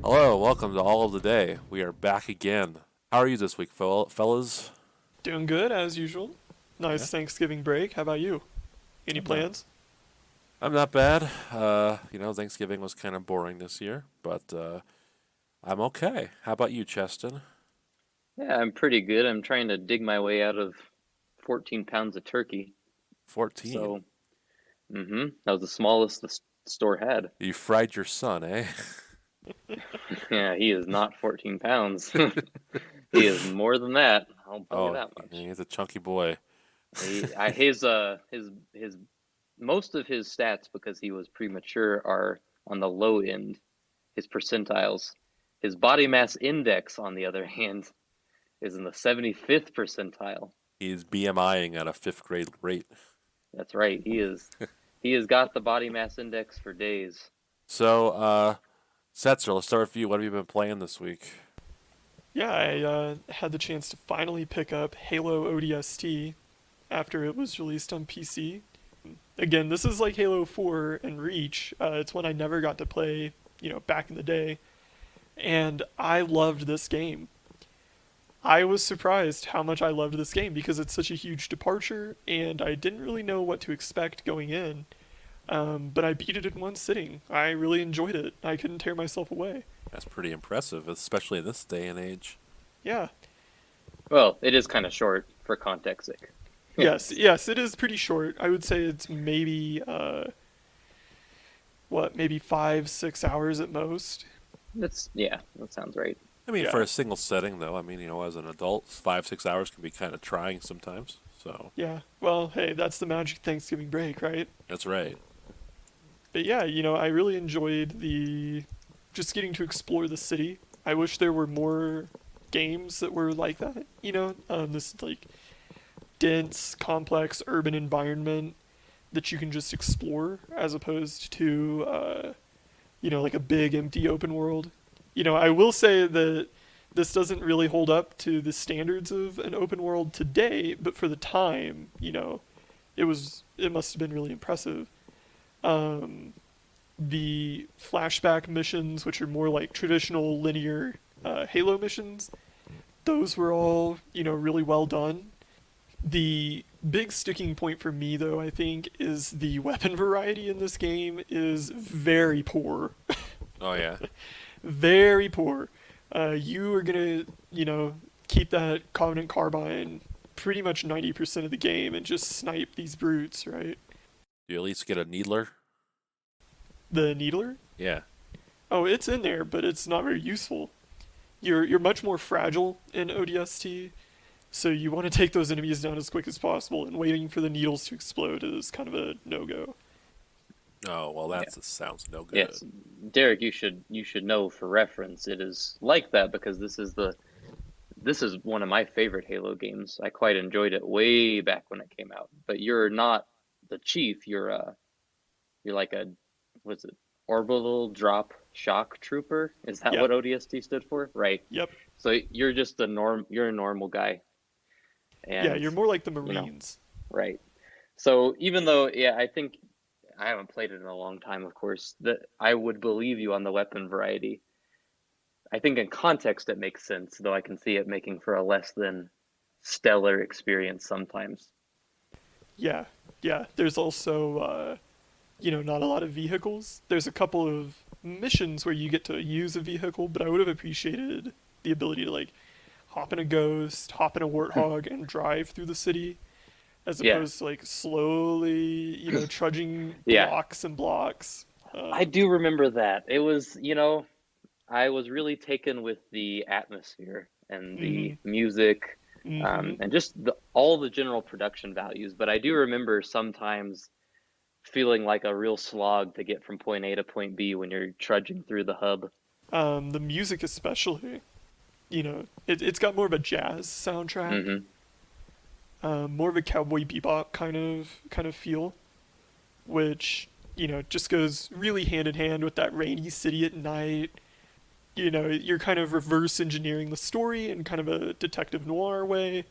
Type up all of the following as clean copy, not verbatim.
Hello, welcome to All of the Day. We are back again. How are you this week, fellas? Doing good as usual. Yeah, Nice Thanksgiving break. How about you? Any I'm not. plans? I'm not bad. Thanksgiving was kind of boring this year, but I'm okay. How about you, Cheston? Yeah, I'm pretty good. I'm trying to dig my way out of 14 pounds of turkey. 14. So, that was the smallest the store had. You fried your son, eh? Yeah, he is not 14 pounds. He is more than that. I'll tell you Oh, that much. he's a chunky boy. His most of his stats because he was premature are on the low end. His percentiles. His body mass index, on the other hand, is in the 75th percentile. He's BMIing at a fifth grade rate. That's right. He has got the body mass index for days. So, Setzer, let's start with you. What have you been playing this week? Yeah, I had the chance to finally pick up Halo ODST after it was released on PC. Again, this is like Halo 4 and Reach. It's one I never got to play, back in the day. And I loved this game. I was surprised how much I loved this game because it's such a huge departure, and I didn't really know what to expect going in. But I beat it in one sitting. I really enjoyed it. I couldn't tear myself away. That's pretty impressive, especially in this day and age. Yeah. Well, it is kind of short for context sake. Yes, it is pretty short. I would say it's maybe, maybe 5, 6 hours at most. Yeah, that sounds right. I mean, for Yeah. a single setting, though, as an adult, 5, 6 hours can be kind of trying sometimes. So, Yeah. Well, hey, that's the magic Thanksgiving break, right? that's right. But yeah, I really enjoyed the just getting to explore the city. I wish there were more games that were like that. This like dense, complex urban environment that you can just explore as opposed to like a big empty open world. I will say that this doesn't really hold up to the standards of an open world today, but for the time, it must have been really impressive. Um, the flashback missions, which are more like traditional linear Halo missions, those were all really well done. The big sticking point for me, though, I think, is the weapon variety in this game is very poor. Oh, yeah. Very poor. You are gonna, keep that Covenant Carbine pretty much 90% of the game and just snipe these brutes, right? Do you at least get a needler? The Needler? Yeah. Oh, it's in there, but it's not very useful. You're much more fragile in ODST, so you want to take those enemies down as quick as possible, and waiting for the needles to explode is kind of a no-go. Oh, well, Yeah. that sounds no good. Yes, Derek, you should know for reference. It is like that because this is one of my favorite Halo games. I quite enjoyed it way back when it came out. But you're not the chief. You're like a what's it? Orbital drop shock trooper. Is that Yeah, what ODST stood for? Right. yep. So you're just a norm. You're a normal guy, Yeah, and you're more like the you know, Marines. right. So even though, yeah, I think I haven't played it in a long time, of course, that I would believe you on the weapon variety. I think in context it makes sense, though I can see it making for a less than stellar experience sometimes. Yeah, yeah. There's also, not a lot of vehicles. There's a couple of missions where you get to use a vehicle, but I would have appreciated the ability to, like, hop in a Ghost, hop in a Warthog, and drive through the city, as Yeah, opposed to, like, slowly, trudging yeah. blocks and blocks. I do remember that. It was, I was really taken with the atmosphere and Mm-hmm. the music, Mm-hmm. and just all the general production values. But I do remember sometimes feeling like a real slog to get from point A to point B when you're trudging through the hub. The music especially, it's got more of a jazz soundtrack, Hmm. more of a cowboy bebop kind of feel, which just goes really hand in hand with that rainy city at night. You're kind of reverse engineering the story in kind of a detective noir way,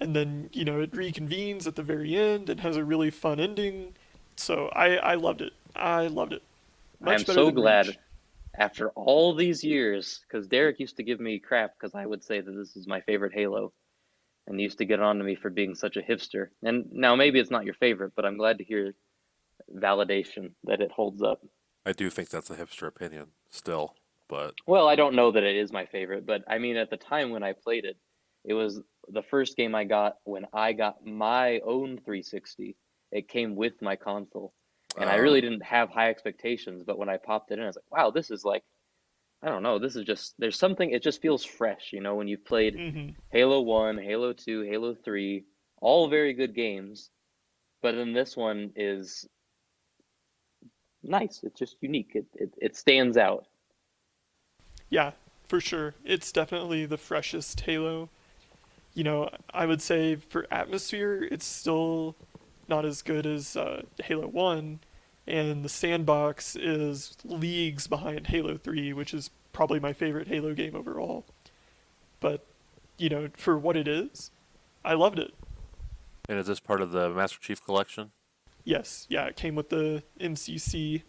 and then it reconvenes at the very end and has a really fun ending. So I loved it. I loved it I am much better so than glad Reach. after all these years, because Derek used to give me crap because I would say that this is my favorite Halo, and he used to get on to me for being such a hipster. And now maybe it's not your favorite, but I'm glad to hear validation that it holds up. I do think that's a hipster opinion still, but Well, I don't know that it is my favorite, but I mean, at the time when I played it, it was the first game I got when I got my own 360. It came with my console, and I uh, really didn't have high expectations. But when I popped it in, I was like, wow, this is like, I don't know, this is just, there's something, it just feels fresh, you know, when you've played Hmm. Halo 1, Halo 2, Halo 3, all very good games, but then this one is nice. It's just unique. It stands out. Yeah, for sure. It's definitely the freshest Halo. You know, I would say for atmosphere, it's still not as good as Halo 1, and the sandbox is leagues behind Halo 3, which is probably my favorite Halo game overall. But, you know, for what it is, I loved it. and is this part of the Master Chief Collection? Yes, yeah, it came with the MCC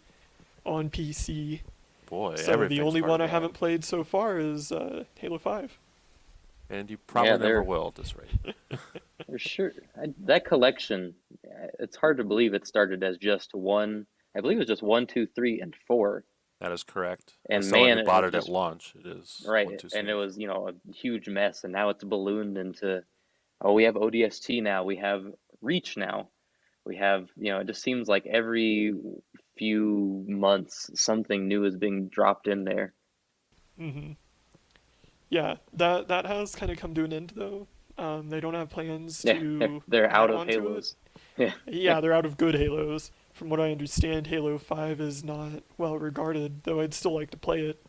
on PC. Boy, So the everything's only part one of I that. haven't played so far is Halo 5. And you Yeah, probably never they're will at this rate. for sure. That collection, it's hard to believe it started as just one. I believe it was just one, two, three, and four. That is correct. As And someone man, who it bought has it at just launch, it is one, right. two, And it three. was, you know, a huge mess. And now it's ballooned into, oh, we have ODST now. We have Reach now. We have, you know, it just seems like every few months something new is being dropped in there. Hmm. Yeah, that has kind of come to an end though. They don't have plans Yeah, to they're add out of on to it. Halos. Yeah. Yeah, they're out of good Halos. From what I understand, Halo 5 is not well regarded, though I'd still like to play it.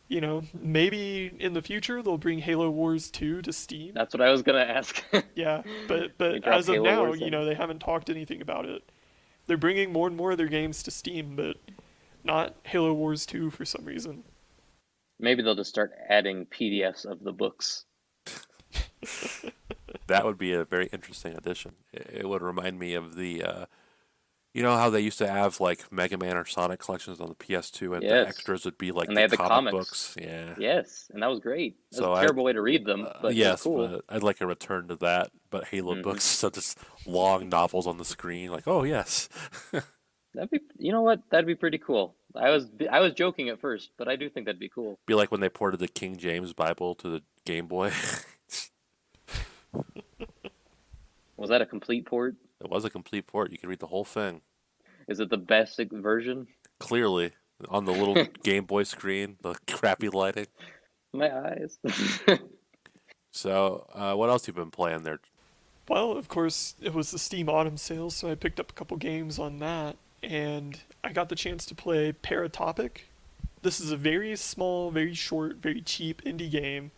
You know, maybe in the future they'll bring Halo Wars 2 to Steam. That's what I was gonna ask. Yeah, but They but drop as of Halo now, Wars you in. know, they haven't talked anything about it. They're bringing more and more of their games to Steam, but not Halo Wars 2 for some reason. Maybe they'll just start adding PDFs of the books. That would be a very interesting addition. It would remind me of the, you know how they used to have like Mega Man or Sonic collections on the PS2, and the Yes. extras would be like And they the had the comic comics. books. Yeah. Yes, and that was great. That was So a I, terrible way to read them, but it was yes, cool. but I'd like a return to that. But Halo Hmm. books, so just long novels on the screen. Like, oh yes, That'd be, you know what? That'd be pretty cool. I was joking at first, but I do think that'd be cool. be like when they ported the King James Bible to the Game Boy. Was that a complete port? It was a complete port. You could read the whole thing Is it the best version? clearly on the little Game Boy screen, the crappy lighting. My eyes. So, what else you been playing there? Well, of course, it was the Steam Autumn sale, so I picked up a couple games on that, and I got the chance to play Paratopic. This is a very small, very short, very cheap indie game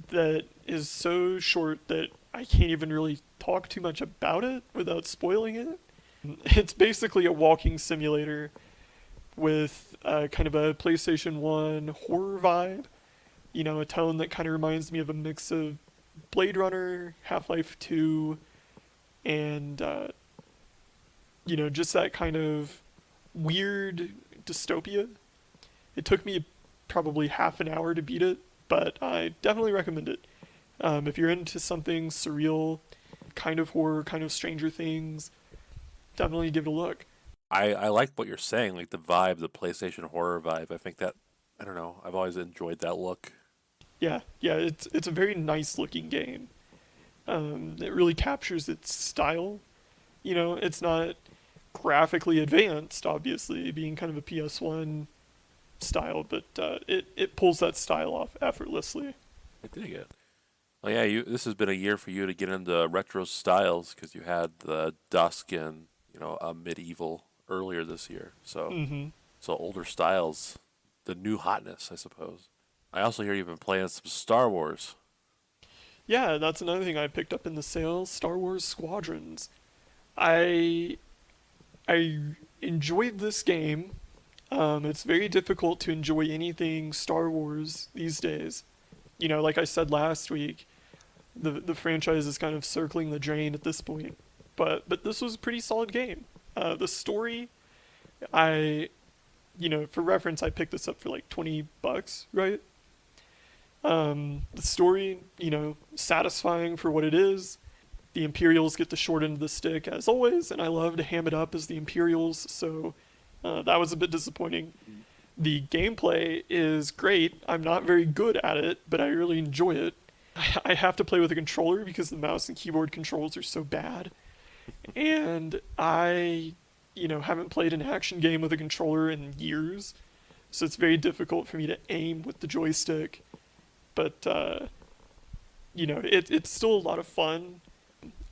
that is so short that I can't even really talk too much about it without spoiling it. It's basically a walking simulator with kind of a PlayStation 1 horror vibe. You know, a tone that kind of reminds me of a mix of Blade Runner, Half-Life 2, and, you know, just that kind of weird dystopia. It took me probably half an hour to beat it, but I definitely recommend it. If you're into something surreal, kind of horror, kind of Stranger Things, definitely give it a look. I like what you're saying, like the vibe, the PlayStation horror vibe. I think that I don't know. I've always enjoyed that look. Yeah, yeah, it's a very nice looking game. It really captures its style. You know, it's not graphically advanced, obviously, being kind of a PS1 style, but it pulls that style off effortlessly. I dig it. Well, yeah, this has been a year for you to get into retro styles because you had the Dusk and a medieval earlier this year. Hmm. So older styles, the new hotness, I suppose. I also hear you've been playing some Star Wars. Yeah, that's another thing I picked up in the sale. Star Wars Squadrons. I I enjoyed this game. It's very difficult to enjoy anything Star Wars these days. You know, like I said last week, the franchise is kind of circling the drain at this point. But this was a pretty solid game. The story, I for reference, I picked this up for like $20, right? The story, satisfying for what it is. The Imperials get the short end of the stick as always, and I love to ham it up as the Imperials, so that was a bit disappointing. The gameplay is great. I'm not very good at it, but I really enjoy it. I have to play with a controller because the mouse and keyboard controls are so bad. And I, haven't played an action game with a controller in years, so it's very difficult for me to aim with the joystick. But, it's still a lot of fun.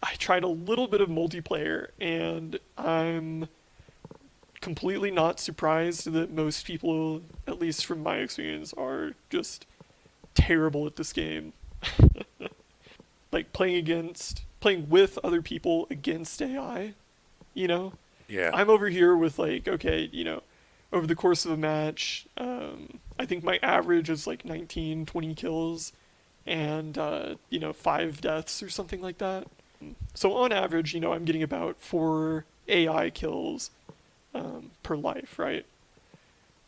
I tried a little bit of multiplayer, and I'm completely not surprised that most people, at least from my experience, are just terrible at this game. Like playing with other people against AI, you know? Yeah. I'm over here with like, okay, over the course of a match, I think my average is like 19, 20 kills and, 5 deaths or something like that. So on average, I'm getting about 4 AI kills per life, right?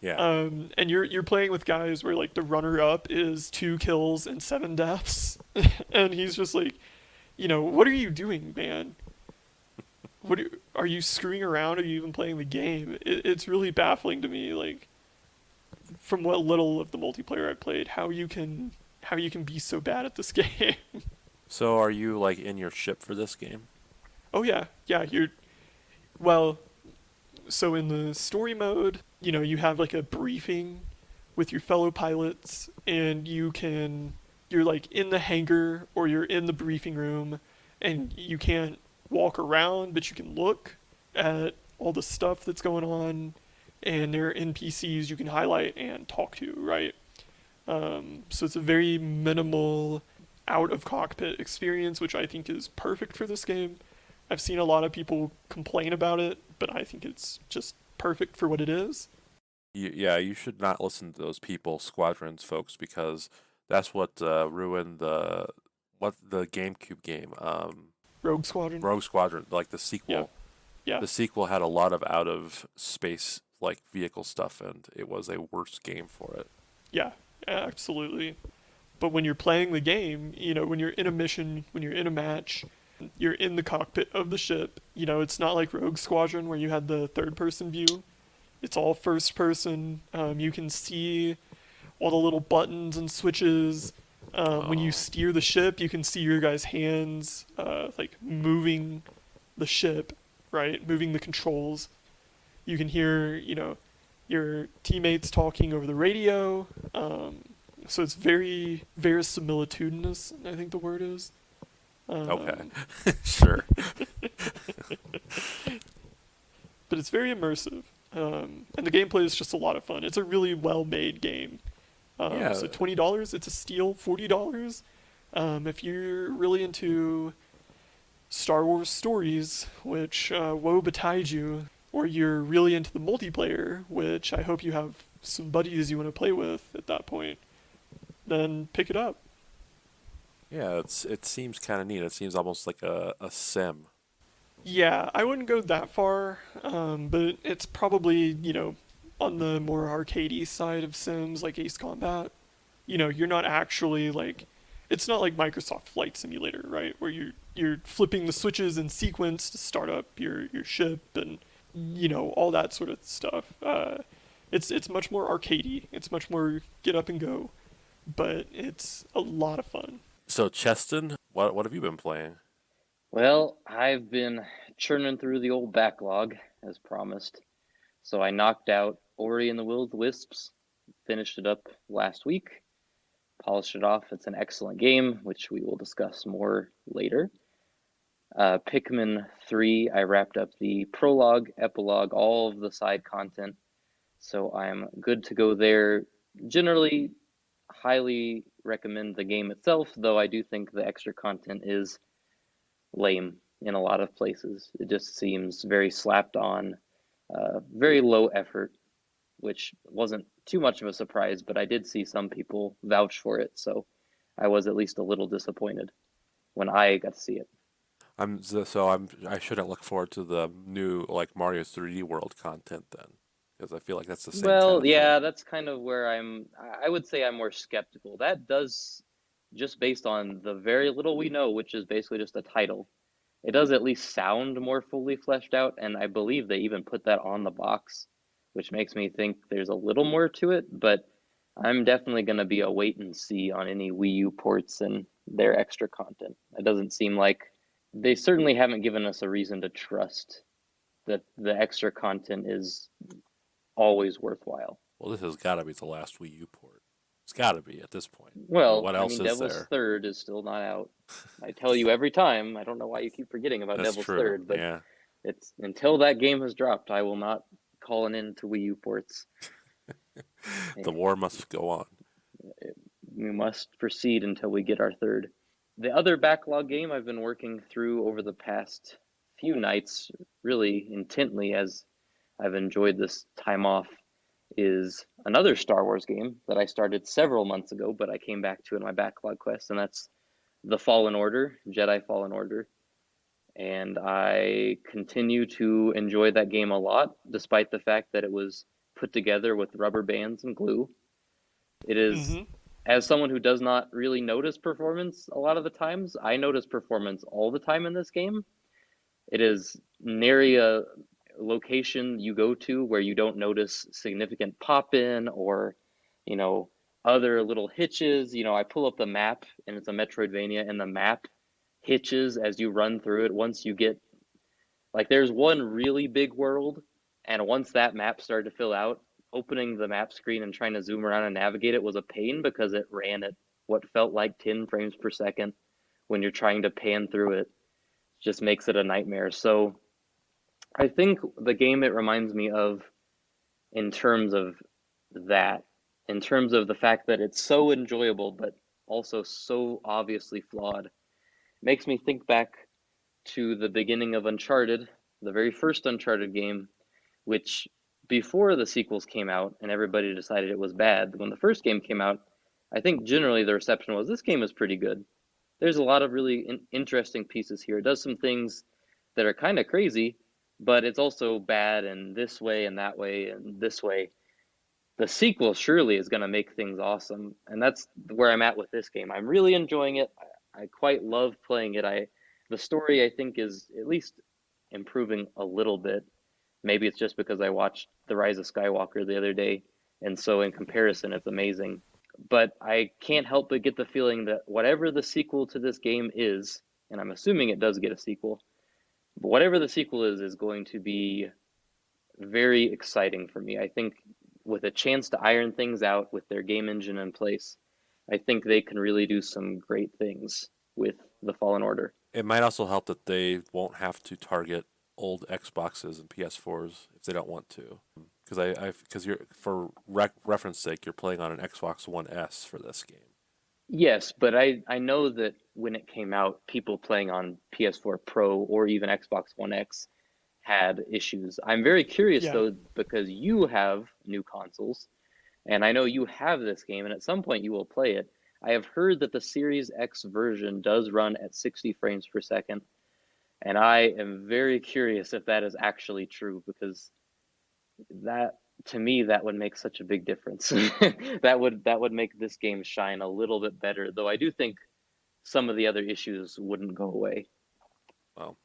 Yeah. And you're playing with guys where like the runner up is 2 kills and 7 deaths, and he's just like, what are you doing, man? Are you screwing around? Are you even playing the game? It's really baffling to me, like from what little of the multiplayer I played, how you can be so bad at this game. So are you like in your ship for this game? Oh yeah, yeah. Well, so in the story mode, you have like a briefing with your fellow pilots, and you're like in the hangar or you're in the briefing room, and you can't walk around, but you can look at all the stuff that's going on, and there are NPCs you can highlight and talk to, right? So it's a very minimal out of cockpit experience, which I think is perfect for this game. I've seen a lot of people complain about it, but I think it's just perfect for what it is. Yeah, you should not listen to those people, Squadrons folks, because that's what ruined the GameCube game, Rogue Squadron. Rogue Squadron, like the Yeah, sequel. yeah, The sequel had a lot of out of space like vehicle stuff, and it was a worse game for it. yeah, absolutely. But when you're playing the game, when you're in a mission, when you're in a match, you're in the cockpit of the ship. It's not like Rogue Squadron where you had the third person view. It's all first person. You can see all the little buttons and switches. When you Oh, steer the ship, you can see your guys' hands, like moving the ship, right? Moving the controls. You can hear, your teammates talking over the radio. So it's very verisimilitudinous, I think the word is. okay, Um, sure. but it's very immersive. And the gameplay is just a lot of fun. It's a really well made game. Yeah, So $20, it's a steal. $40, if you're really into Star Wars stories, which woe betide you, or you're really into the multiplayer, which I hope you have some buddies you want to play with at that point, then pick it up. yeah. It seems kind of neat. It seems almost like a sim. Yeah, I wouldn't go that far, but it's probably, on the more arcadey side of Sims like Ace Combat. You're not actually like, it's not like Microsoft Flight Simulator, right? Where you're flipping the switches in sequence to start up your ship and all that sort of stuff. It's much more arcadey. It's much more get up and go, but it's a lot of fun. So Cheston, what have you been playing? Well, I've been churning through the old backlog as promised. So I knocked out Ori and the Will of the Wisps, finished it up last week, polished it off. It's an excellent game, which we will discuss more later. Pikmin 3, I wrapped up the prologue, epilogue, all of the side content. So I'm good to go there. Generally, highly recommend the game itself, though I do think the extra content is lame in a lot of places. It just seems very slapped on, very low effort, which wasn't too much of a surprise, but I did see some people vouch for it, so I was at least a little disappointed when I got to see it. I shouldn't look forward to the new like Mario 3D World content then. Because I feel like that's the same kind Well, of thing. yeah, that's kind of where I would say I'm more skeptical. That does, just based on the very little we know, which is basically just a title, it does at least sound more fully fleshed out, and I believe they even put that on the box, which makes me think there's a little more to it, but I'm definitely going to be a wait and see on any Wii U ports and their extra content. It doesn't seem like they certainly haven't given us a reason to trust that the extra content is always worthwhile. Well, this has got to be the last Wii U port. It's got to be at this point. I mean, Well, what I else mean, is Devil's there? Third is still not out. I tell you every time, I don't know why you keep forgetting about That's Devil's true. Third, but Yeah. it's until that game has dropped, I will not call an end to Wii U ports. The war must go on. We must proceed until we get our third. The other backlog game I've been working through over the past few nights, really intently as I've enjoyed this time off, is another Star Wars game that I started several months ago, but I came back to in my backlog quest, and that's The Fallen Order, Jedi Fallen Order. And I continue to enjoy that game a lot, despite the fact that it was put together with rubber bands and glue. It is, Mm-hmm. as someone who does not really notice performance a lot of the times, I notice performance all the time in this game. It is nary a location you go to where you don't notice significant pop in or, you know, other little hitches. I pull up the map and it's a Metroidvania, and the map hitches as you run through it. Once you get, like, there's one really big world, and once that map started to fill out, opening the map screen and trying to zoom around and navigate it was a pain because it ran at what felt like 10 frames per second when you're trying to pan through it. Just makes it a nightmare. So I think the game it reminds me of, in terms of that, in terms of the fact that it's so enjoyable but also so obviously flawed, makes me think back to the beginning of Uncharted, the very first Uncharted game, which, before the sequels came out and everybody decided it was bad, when the first game came out, I think generally the reception was, this game is pretty good. There's a lot of really interesting pieces here. It does some things that are kind of crazy, but it's also bad in this way and that way and this way. The sequel surely is going to make things awesome, and that's where I'm at with this game. I'm really enjoying it. I quite love playing it. The story, I think, is at least improving a little bit. Maybe it's just because I watched The Rise of Skywalker the other day, and so in comparison, it's amazing. But I can't help but get the feeling that whatever the sequel to this game is, and I'm assuming it does get a sequel, but whatever the sequel is going to be very exciting for me. I think with a chance to iron things out with their game engine in place, I think they can really do some great things with the Fallen Order. It might also help that they won't have to target old Xboxes and PS4s if they don't want to. Because you're for reference sake, you're playing on an Xbox One S for this game. Yes, but I know that when it came out, people playing on PS4 Pro or even Xbox One X had issues. I'm very curious Yeah. though, because you have new consoles, and I know you have this game, and at some point you will play it. I have heard that the Series X version does run at 60 frames per second, and I am very curious if that is actually true, because that, to me, that would make such a big difference. That would make this game shine a little bit better, though I do think some of the other issues wouldn't go away. Well,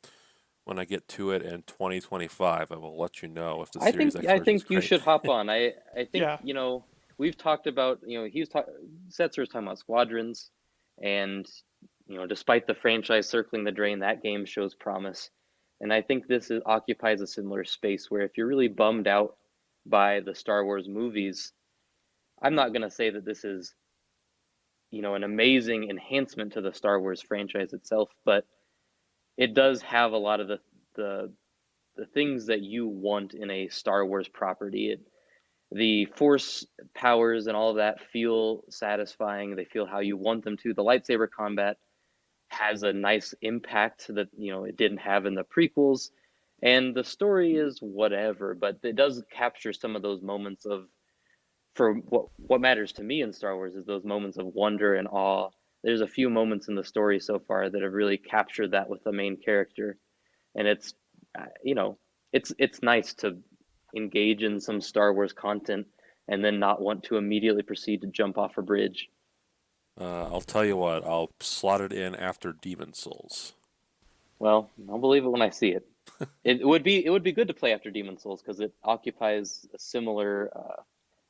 when I get to it in 2025, I will let you know if the I Series think X I version is think you great. should hop on. I think, Yeah. we've talked about, Setzer's talking about Squadrons, and despite the franchise circling the drain, that game shows promise. And I think occupies a similar space where if you're really bummed out by the Star Wars movies, I'm not going to say that this is, an amazing enhancement to the Star Wars franchise itself, but it does have a lot of the the things that you want in a Star Wars property. The Force powers and all of that feel satisfying. They feel how you want them to. The lightsaber combat has a nice impact that it didn't have in the prequels, and the story is whatever, but it does capture some of those moments of, for what matters to me in Star Wars is those moments of wonder and awe. There's a few moments in the story so far that have really captured that with the main character, and it's uh, you know it's nice to engage in some Star Wars content and then not want to immediately proceed to jump off a bridge. I'll tell you what, I'll slot it in after Demon Souls. Well, I'll believe it when I see it. It would be good to play after Demon Souls because it occupies a similar.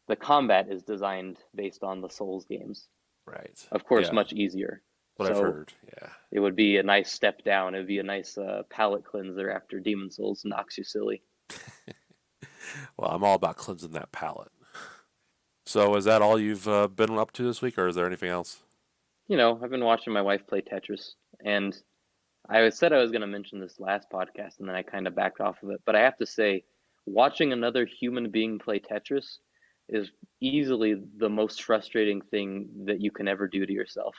The combat is designed based on the Souls games. Right. Of course, Yeah, much easier. what I've So heard. Yeah. it would be a nice step down. It would be a nice palate cleanser after Demon Souls knocks you silly. Well, I'm all about cleansing that palate. So, is that all you've been up to this week, or is there anything else? You know, I've been watching my wife play Tetris, and I said I was going to mention this last podcast, and then I kind of backed off of it. But I have to say, watching another human being play Tetris is easily the most frustrating thing that you can ever do to yourself.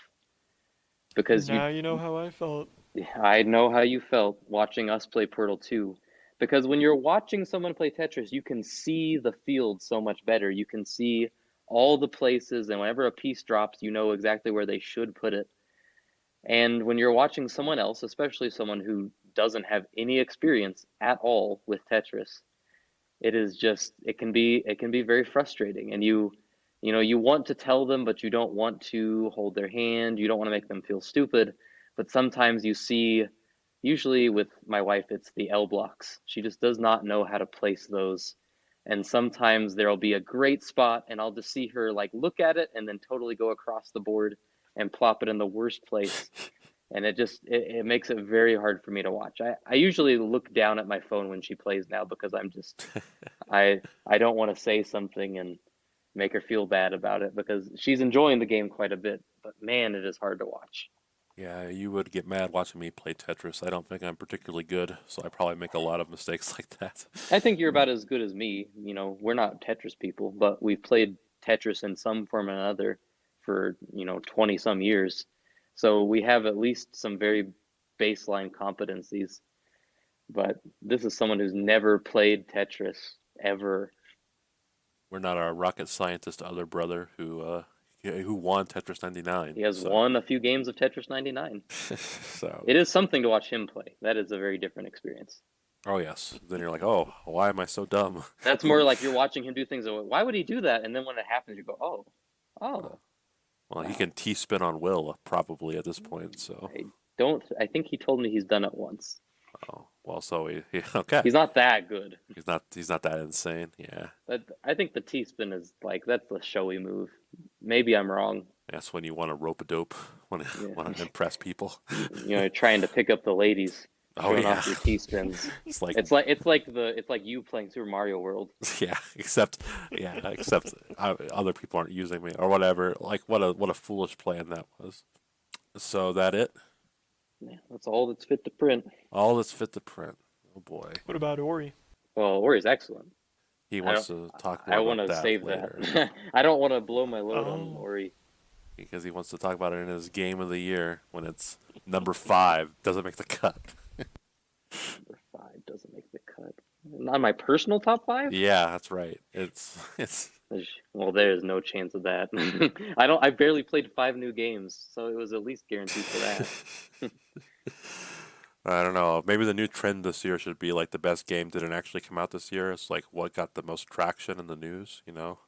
Because Now you know how I felt. I know how you felt watching us play Portal 2. Because when you're watching someone play Tetris, you can see the field so much better. You can see all the places, and whenever a piece drops, you know exactly where they should put it. And when you're watching someone else, especially someone who doesn't have any experience at all with Tetris, it can be very frustrating. And you want to tell them, but you don't want to hold their hand. You don't want to make them feel stupid. But sometimes you see, usually with my wife, it's the L blocks. She just does not know how to place those. And sometimes there'll be a great spot, and I'll just see her like look at it and then totally go across the board and plop it in the worst place. And it makes it very hard for me to watch. I usually look down at my phone when she plays now because I don't want to say something and make her feel bad about it because she's enjoying the game quite a bit. But man, it is hard to watch. Yeah, you would get mad watching me play Tetris. I don't think I'm particularly good, so I probably make a lot of mistakes like that. I think you're about as good as me. You know, we're not Tetris people, but we've played Tetris in some form or another for, 20 some years. So we have at least some very baseline competencies. But this is someone who's never played Tetris ever. We're not our rocket scientist other brother who won Tetris 99. He has So, won a few games of Tetris 99. so It is something to watch him play. That is a very different experience. oh yes. Then you're like, oh, why am I so dumb? That's more like you're watching him do things. Why would he do that? And then when it happens, you go, oh, Well, he wow. can T-spin on will probably at this point. So, I don't. I think he told me he's done it once. oh, well, so he okay. He's not that good, He's not that insane. Yeah, but I think the T spin is like that's the showy move. Maybe I'm wrong. that's when you want to rope a dope, want to Yeah. want to impress people. Trying to pick up the ladies, Oh showing yeah, off your T spins. it's like It's like you playing Super Mario World. except other people aren't using me or whatever. Like what a foolish plan that was. So that it, Yeah, that's all that's fit to print. all that's fit to print. Oh boy, What about Ori? Well, Ori's excellent. he I wants don't. to talk I more want about to that save later that. I don't want to blow my load on Oh. Ori. because he wants to talk about it in his game of the year when it's number 5 doesn't make the cut. Number 5 doesn't make the cut. Not my personal top 5. Yeah, that's right. It's Well, there's no chance of that. I barely played 5 new games, so it was at least guaranteed for that. I don't know. Maybe the new trend this year should be like the best game didn't actually come out this year. It's like what got the most traction in the news, you know?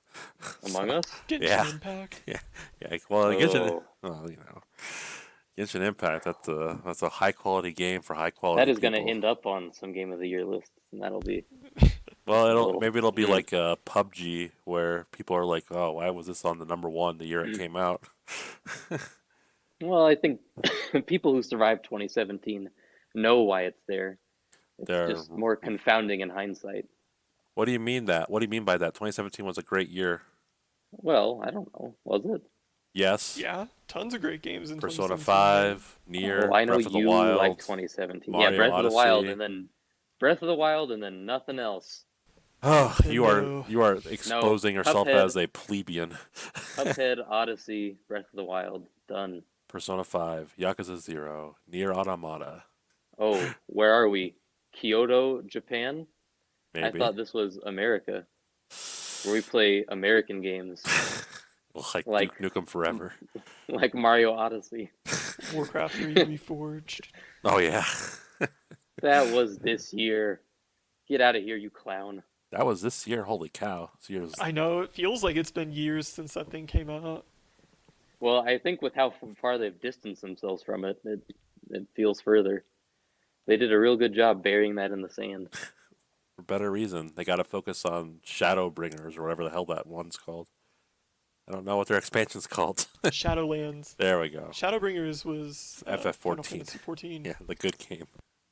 Among So, Us? Genshin yeah, Impact. yeah, yeah. Well, Oh, Genshin Impact. That's a high quality game for high that quality is going to people. end up on some Game of the Year lists, and that'll be Well, a little. it'll be Mm, like PUBG where people are like, oh, why was this on the number 1 the year it mm. came out? Well, I think people who survived 2017 know why it's there. It's They're just more confounding in hindsight. What do you mean that? What do you mean by that? 2017 was a great year. Well, I don't know. Was it? Yes. Yeah, tons of great games in Persona 2017, man. 5, Oh, Nier, I know Breath of the you like Wild, 2017. Yeah, Mario Odyssey. Breath of the Wild, and then nothing else. Oh, Nintendo. you are No, exposing yourself Cuphead, as a plebeian. Cuphead, Odyssey, Breath of the Wild, done. Persona 5, Yakuza 0, Nier Automata, Oh, where are we? Kyoto, Japan? I maybe. thought this was America, where we play American games Like like Duke Nukem Forever. like Mario Odyssey. Warcraft 3 Reforged. Oh yeah. That was this year. Get out of here, you clown. That was this year. Holy cow! This year's I know it feels like it's been years since that thing came out. Well, I think with how far they've distanced themselves from it, it feels further. They did a real good job burying that in the sand. for better reason. They got to focus on Shadowbringers or whatever the hell that one's called. I don't know what their expansion's called. Shadowlands. There we go. Shadowbringers was Final FF14. Fantasy 14. Yeah, the good game.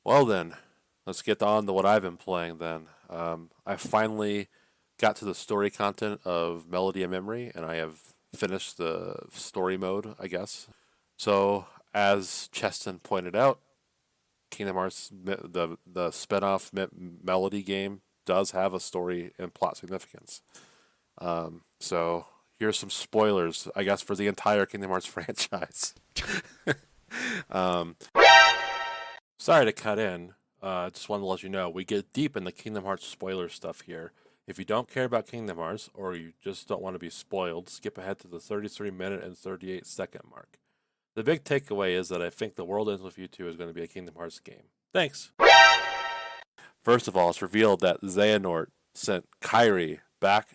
Well then, let's get on to what I've been playing then. I finally got to the story content of Melody and Memory, and I have finished the story mode, I guess. So, as Cheston pointed out, Kingdom Hearts, the spinoff Melody game, does have a story and plot significance. So, here's some spoilers, I guess, for the entire Kingdom Hearts franchise. um, Sorry to cut in. Just wanted to let you know we get deep in the Kingdom Hearts spoiler stuff here. If you don't care about Kingdom Hearts or you just don't want to be spoiled, skip ahead to the 33-minute and 38-second mark. The big takeaway is that I think The World Ends With You 2 is going to be a Kingdom Hearts game. Thanks. First of all, it's revealed that Xehanort sent Kairi back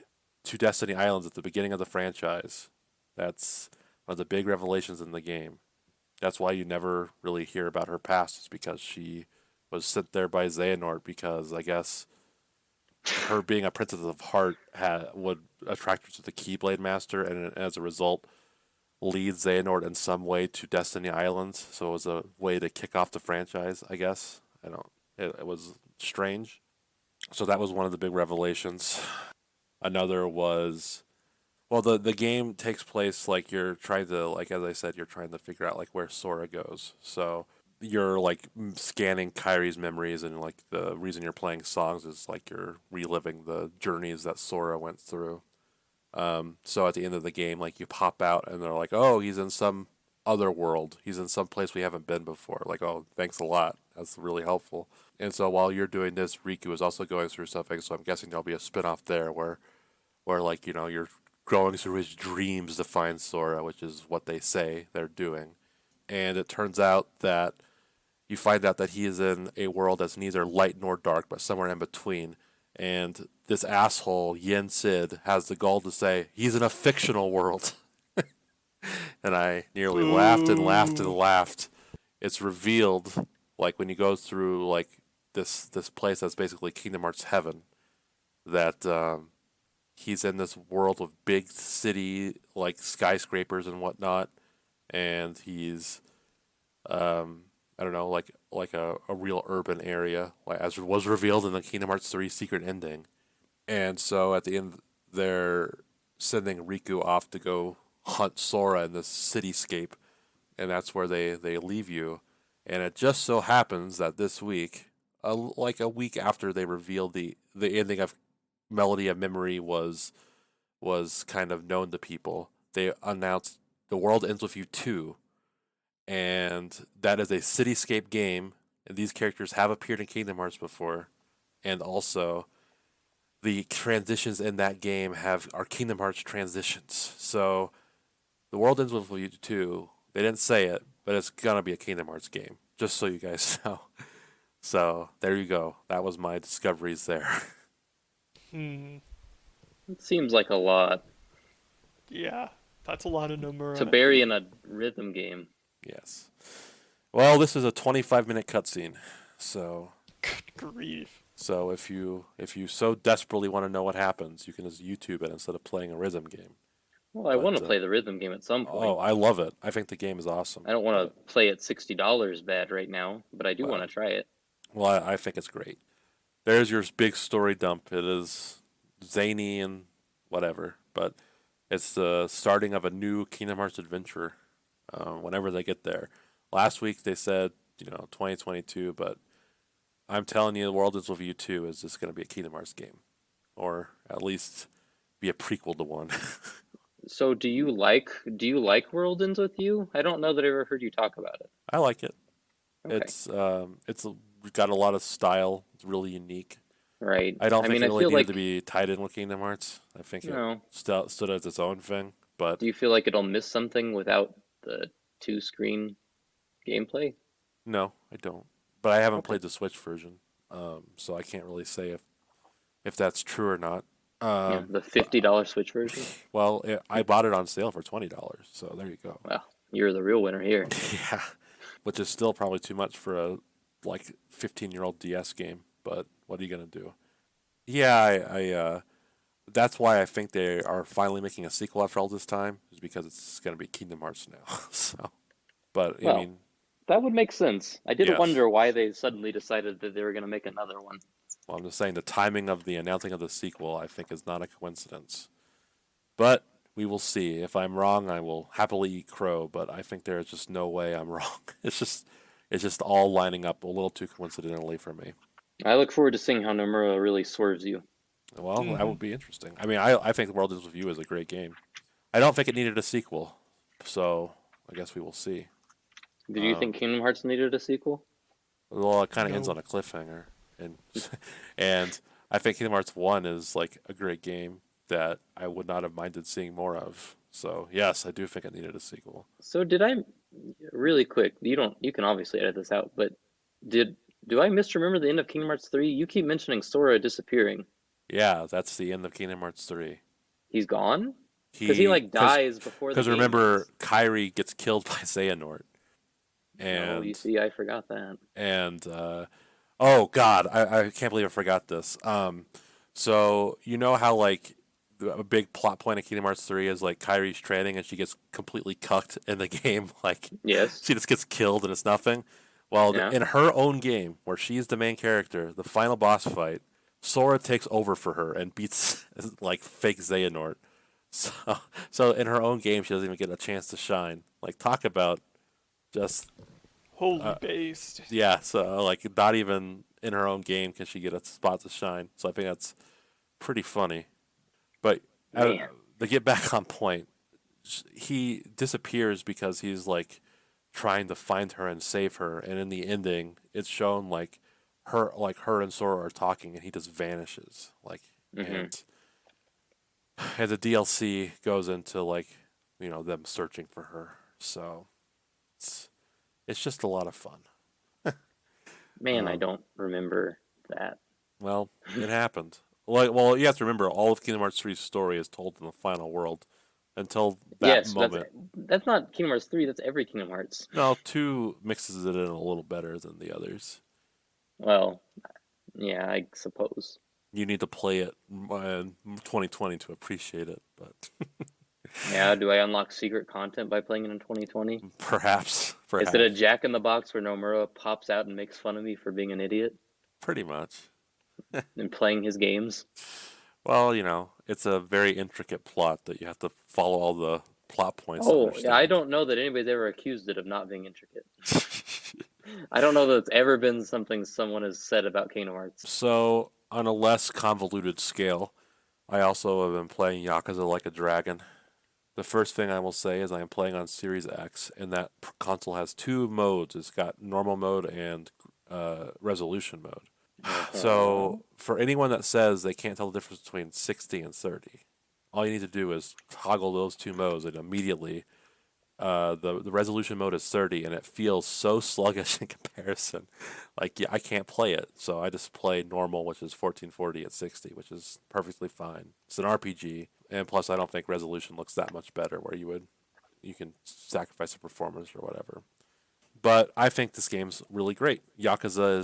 to Destiny Islands at the beginning of the franchise. That's one of the big revelations in the game. That's why you never really hear about her past, is because she was sent there by Xehanort because I guess her being a princess of heart would attract her to the Keyblade Master, and as a result, lead Xehanort in some way to Destiny Islands. So it was a way to kick off the franchise, I guess. I don't. It was strange. So that was one of the big revelations. Another was, well, the game takes place like you're trying to, like as I said, you're trying to figure out like where Sora goes. So you're like scanning Kairi's memories, and like the reason you're playing songs is like you're reliving the journeys that Sora went through. So at the end of the game, like you pop out and they're like, "Oh, he's in some other world. He's in some place we haven't been before." Like, "Oh, thanks a lot. That's really helpful." And so while you're doing this, Riku is also going through something. So I'm guessing there'll be a spin-off there where like you're going through his dreams to find Sora, which is what they say they're doing. And it turns out that you find out that he is in a world that's neither light nor dark, but somewhere in between. And this asshole, Yen Sid, has the gall to say, he's in a fictional world. And I nearly laughed and laughed and Boo. laughed. It's revealed, like when you go through like this place that's basically Kingdom Hearts heaven, that he's in this world of big city, like skyscrapers and whatnot, and he's I don't know, like a real urban area, like as was revealed in the Kingdom Hearts 3 secret ending. And so at the end, they're sending Riku off to go hunt Sora in this cityscape, and that's where they leave you. And it just so happens that this week, like a week after they revealed the ending of Melody of Memory was kind of known to people, they announced The World Ends With You 2, and that is a cityscape game. And these characters have appeared in Kingdom Hearts before, and also the transitions in that game are Kingdom Hearts transitions. So the world ends with you too. They didn't say it, but it's gonna be a Kingdom Hearts game. Just so you guys know. So there you go. That was my discoveries there. Hmm. It seems like a lot Yeah. That's a lot of to Nomura. bury in a rhythm game. Yes. Well, this is a 25-minute cutscene. So Good grief. if you so desperately want to know what happens, you can just YouTube it instead of playing a rhythm game. Well, I But want to play the rhythm game at some point. I love it. I think the game is awesome. I don't want But, to play it $60 bad right now, but I do want well, to try it. well, I think it's great. There's your big story dump. It is zany and whatever, but it's the starting of a new Kingdom Hearts adventure. Whenever they get there, last week they said 2022, but I'm telling you, The World Is With You 2 is just going to be a Kingdom Hearts game, or at least be a prequel to one. So, do you like World Ends With You? I don't know that I ever heard you talk about it. I like it. Okay, It's got a lot of style. It's really unique. right. I don't I think mean, it I really feel needed to like be tied in with Kingdom Hearts. I think it no. stood as its own thing. But Do you feel like it'll miss something without the two-screen gameplay? no, I don't. But I haven't Okay. played the Switch version, so I can't really say if if that's true or not. Yeah, Um, the but $50 Switch version. well, I bought it on sale for $20, so there you go. Well, you're the real winner here. Yeah, which is still probably too much for a like 15-year-old DS game. But what are you gonna do? Yeah, that's why I think they are finally making a sequel after all this time, is because it's gonna be Kingdom Hearts now. So, but I Well, mean, that would make sense. I did yes. wonder why they suddenly decided that they were going to make another one. Well, I'm just saying the timing of the announcing of the sequel, I think, is not a coincidence. But we will see. If I'm wrong, I will happily eat crow. But I think there is just no way I'm wrong. It's just all lining up a little too coincidentally for me. I look forward to seeing how Nomura really swerves you. Well, that Hmm. would be interesting. I mean, I think The World Is With You is a great game. I don't think it needed a sequel, so I guess we will see. Did you think Um, Kingdom Hearts needed a sequel? well, it kind of ends No. on a cliffhanger, and and I think Kingdom Hearts One is like a great game that I would not have minded seeing more of. So yes, I do think it needed a sequel. So did I really quick, you can obviously edit this out, but did do I misremember the end of Kingdom Hearts 3? You keep mentioning Sora disappearing. Yeah, that's the end of Kingdom Hearts 3. He's gone? Because he He like dies before the because game remember ends. Kyrie gets killed by Xehanort Oh, you and see, I forgot that. and oh god, I can't believe I forgot this. So you know how like a big plot point of Kingdom Hearts 3 is like Kyrie's training and she gets completely cucked in the game, like Yes. she just gets killed and it's nothing. Well, Yeah. in her own game, where she's the main character, the final boss fight, Sora takes over for her and beats like fake Xehanort. So, so in her own game, she doesn't even get a chance to shine. Like, talk about just Holy uh, based. yeah. So like, not even in her own game can she get a spot to shine. So I think that's pretty funny. But uh, Man. to get back on point, he disappears because he's like trying to find her and save her, and in the ending, it's shown like her and Sora are talking, and he just vanishes. Like, Mm-hmm. and the DLC goes into like them searching for her. So it's it's just a lot of fun. Man, I Um, don't remember that. well, it happened. Like, well, you have to remember, all of Kingdom Hearts 3's story is told in the final world. Until that Yes, moment, that's not Kingdom Hearts 3, that's every Kingdom Hearts. no, two mixes it in a little better than the others. Well, yeah, I suppose. You need to play it in 2020 to appreciate it, but Yeah, do I unlock secret content by playing it in 2020? perhaps, Is it a perhaps, Jack in the Box where Nomura pops out and makes fun of me for being an idiot pretty much. and playing his games? Well, it's a very intricate plot that you have to follow all the plot points to Oh, yeah, I understand. don't know that anybody's ever accused it of not being intricate. I don't know that it's ever been something someone has said about Kingdom Hearts. So, on a less convoluted scale, I also have been playing Yakuza Like a Dragon. The first thing I will say is I am playing on Series X, and that console has two modes. It's got normal mode and resolution mode. Uh-huh. So, for anyone that says they can't tell the difference between 60 and 30, all you need to do is toggle those two modes, and immediately the resolution mode is 30, and it feels so sluggish in comparison. Like, yeah, I can't play it, so I just play normal, which is 1440 at 60, which is perfectly fine. It's an RPG, and plus I don't think resolution looks that much better, where you can sacrifice the performance or whatever. But I think this game's really great. Yakuza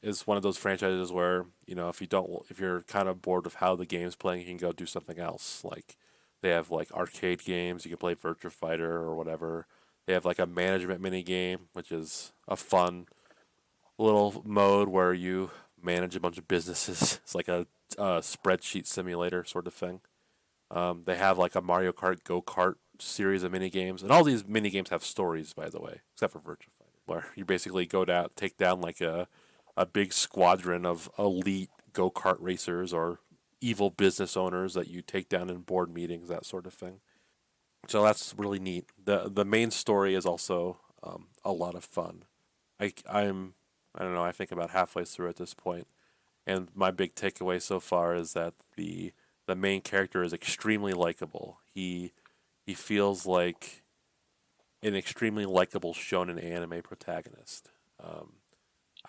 is one of those franchises where if you're kind of bored of how the game's playing, you can go do something else. Like, they have like arcade games, you can play Virtua Fighter or whatever. They have like a management mini game, which is a fun little mode where you manage a bunch of businesses. It's like a spreadsheet simulator sort of thing. They have like a Mario Kart Go Kart series of mini games, and all these mini games have stories, by the way, except for Virtua Fighter, where you basically go down, take down like a big squadron of elite go kart racers or evil business owners that you take down in board meetings, that sort of thing. So that's really neat. The main story is also a lot of fun. I don't know, I think about halfway through at this point, and my big takeaway so far is that the main character is extremely likable. He feels like an extremely likable shonen anime protagonist. Um,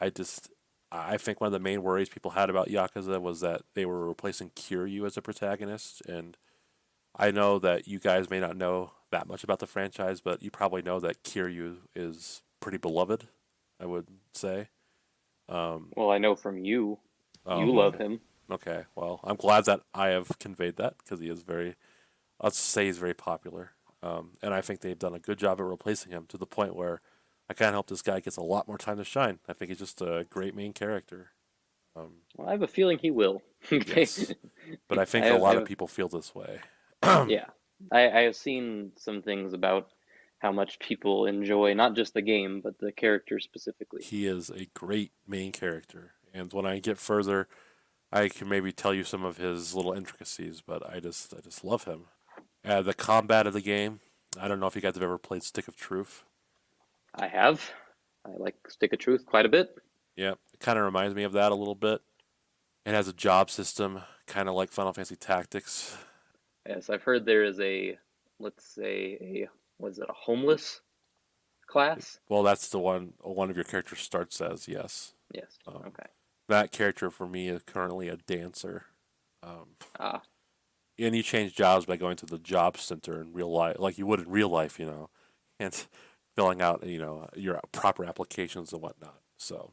I just I think one of the main worries people had about Yakuza was that they were replacing Kiryu as a protagonist, and I know that you guys may not know that much about the franchise, but you probably know that Kiryu is pretty beloved, I would say. Um, Well, I know from you, oh, you love okay. him. Okay. Well, I'm glad that I have conveyed that because he is very, let's say he's very popular. And I think they've done a good job at replacing him to the point where I can't help this guy gets a lot more time to shine. I think he's just a great main character. Um, Well, I have a feeling he will. Okay. yes. But I think a I lot of have, people feel this way. yeah. I have seen some things about how much people enjoy not just the game, but the character specifically. He is a great main character. And when I get further, I can maybe tell you some of his little intricacies, but I just love him. The combat of the game. I don't know if you guys have ever played Stick of Truth. I have. I like Stick of Truth quite a bit. Yeah, it kind of reminds me of that a little bit. It has a job system, kind of like Final Fantasy Tactics. Yes, I've heard there is a, let's say, a, was it a homeless class? Well, that's the one of your characters starts as, yes. Yes. Um, Okay. that character for me is currently a dancer. Um, Ah, and you change jobs by going to the job center in real life, like you would in real life, and filling out, your proper applications and whatnot. So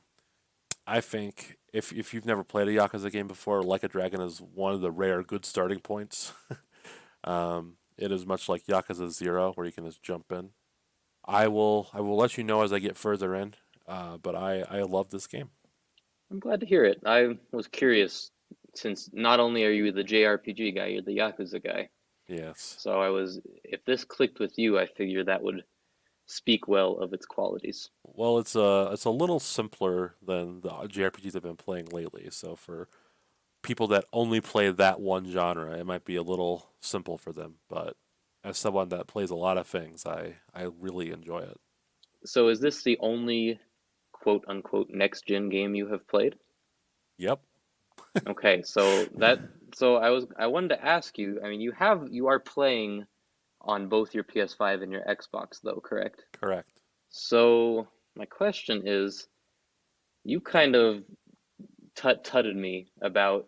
I think if you've never played a Yakuza game before, Like a Dragon is one of the rare good starting points. It is much like Yakuza Zero, where you can just jump in. I will let you know as I get further in, but I love this game. I'm glad to hear it. I was curious since not only are you the JRPG guy, you're the Yakuza guy. Yes. So if this clicked with you, I figure that would speak well of its qualities. Well, it's a little simpler than the JRPGs I've been playing lately. So for people that only play that one genre, it might be a little simple for them. But as someone that plays a lot of things, I really enjoy it. So is this the only quote unquote next gen game you have played? Yep, Okay, I wanted to ask you, I mean you are playing on both your PS5 and your Xbox though, correct? correct. So my question is, you kind of tutted me about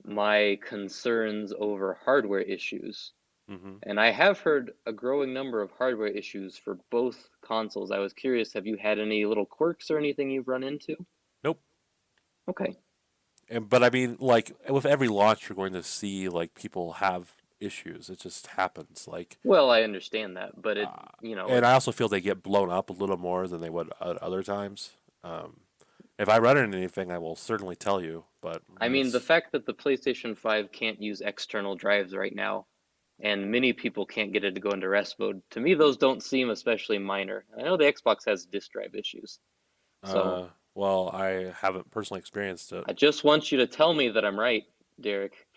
my concerns over hardware issues. Hmm. And I have heard a growing number of hardware issues for both consoles. I was curious, have you had any little quirks or anything you've run into? Nope. Okay. But I mean, like with every launch, you're going to see like people have issues. It just happens. Well, I understand that, but Uh, it and I also feel they get blown up a little more than they would at other times. If I run into anything, I will certainly tell you. But I mean, the it's fact that the PlayStation 5 can't use external drives right now, and many people can't get it to go into rest mode, to me, those don't seem especially minor. I know the Xbox has disk drive issues. So well, I haven't personally experienced it. I just want you to tell me that I'm right, Derek.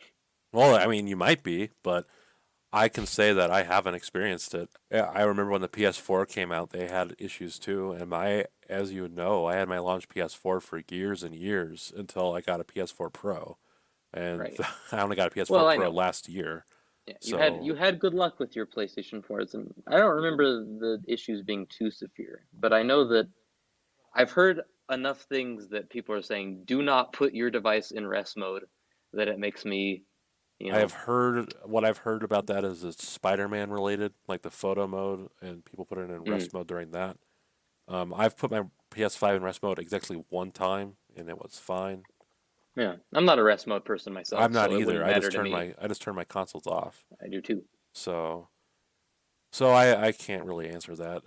Well, I mean, you might be, but I can say that I haven't experienced it. Yeah, I remember when the PS4 came out, they had issues too. And as you know, I had my launch PS4 for years and years until I got a PS4 Pro, and Right. I only got a PS4 Well, I Pro know. last year. Yeah, you So had good luck with your PlayStation 4s, and I don't remember the issues being too severe. But I know that I've heard enough things that people are saying, do not put your device in rest mode, that it makes me, you I have know, heard what I've heard about that is it's Spider-Man related, like the photo mode, and people put it in mm, rest mode during that. I've put my PS5 in rest mode exactly one time, and it was fine. yeah. I'm not a rest mode person I'm myself, not so it either. wouldn't I matter just to turned me. my consoles off. I do too. So I can't really answer that.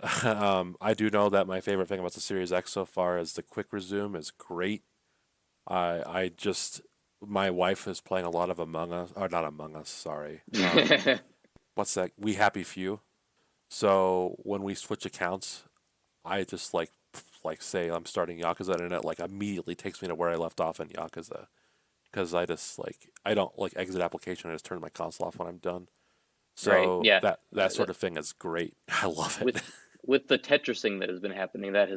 I do know that my favorite thing about the Series X so far is the quick resume is great. I just my wife is playing a lot of Among Us, or not Among Us, sorry. What's that? We Happy Few. So when we switch accounts, I just like say I'm starting Yakuza, and it like immediately takes me to where I left off in Yakuza because I don't like exit application. I just turn my console off when I'm done. Right, So yeah. that sort of thing is great. I love it. With with the Tetrising that has been happening, that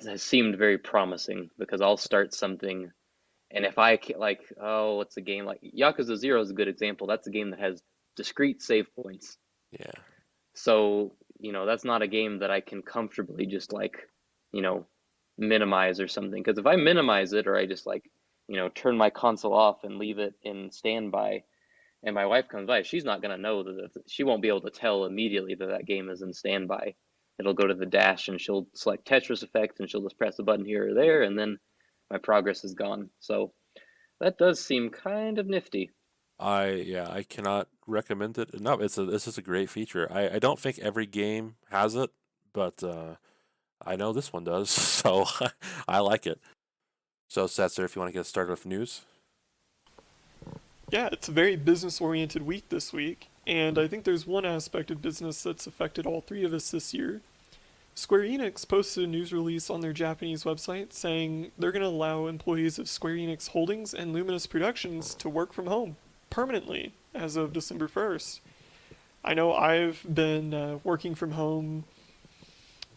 has seemed very promising because I'll start something, and if I like, oh, what's a game like Yakuza Zero is a good example. That's a game that has discrete save points. Yeah. So, that's not a game that I can comfortably just like, you know, minimize or something. Because if I minimize it or I just like, turn my console off and leave it in standby, and my wife comes by, she's not gonna know she won't be able to tell immediately that that game is in standby. It'll go to the dash and she'll select Tetris Effect and she'll just press a button here or there, and then my progress is gone. So that does seem kind of nifty. I cannot recommend it enough. This is a great feature. I don't think every game has it, but I know this one does, so I like it. So Setzer, if you want to get started with news. Yeah, it's a very business oriented week this week, and I think there's one aspect of business that's affected all three of us this year. Square Enix posted a news release on their Japanese website saying they're going to allow employees of Square Enix Holdings and Luminous Productions to work from home permanently as of December 1st. I know I've been working from home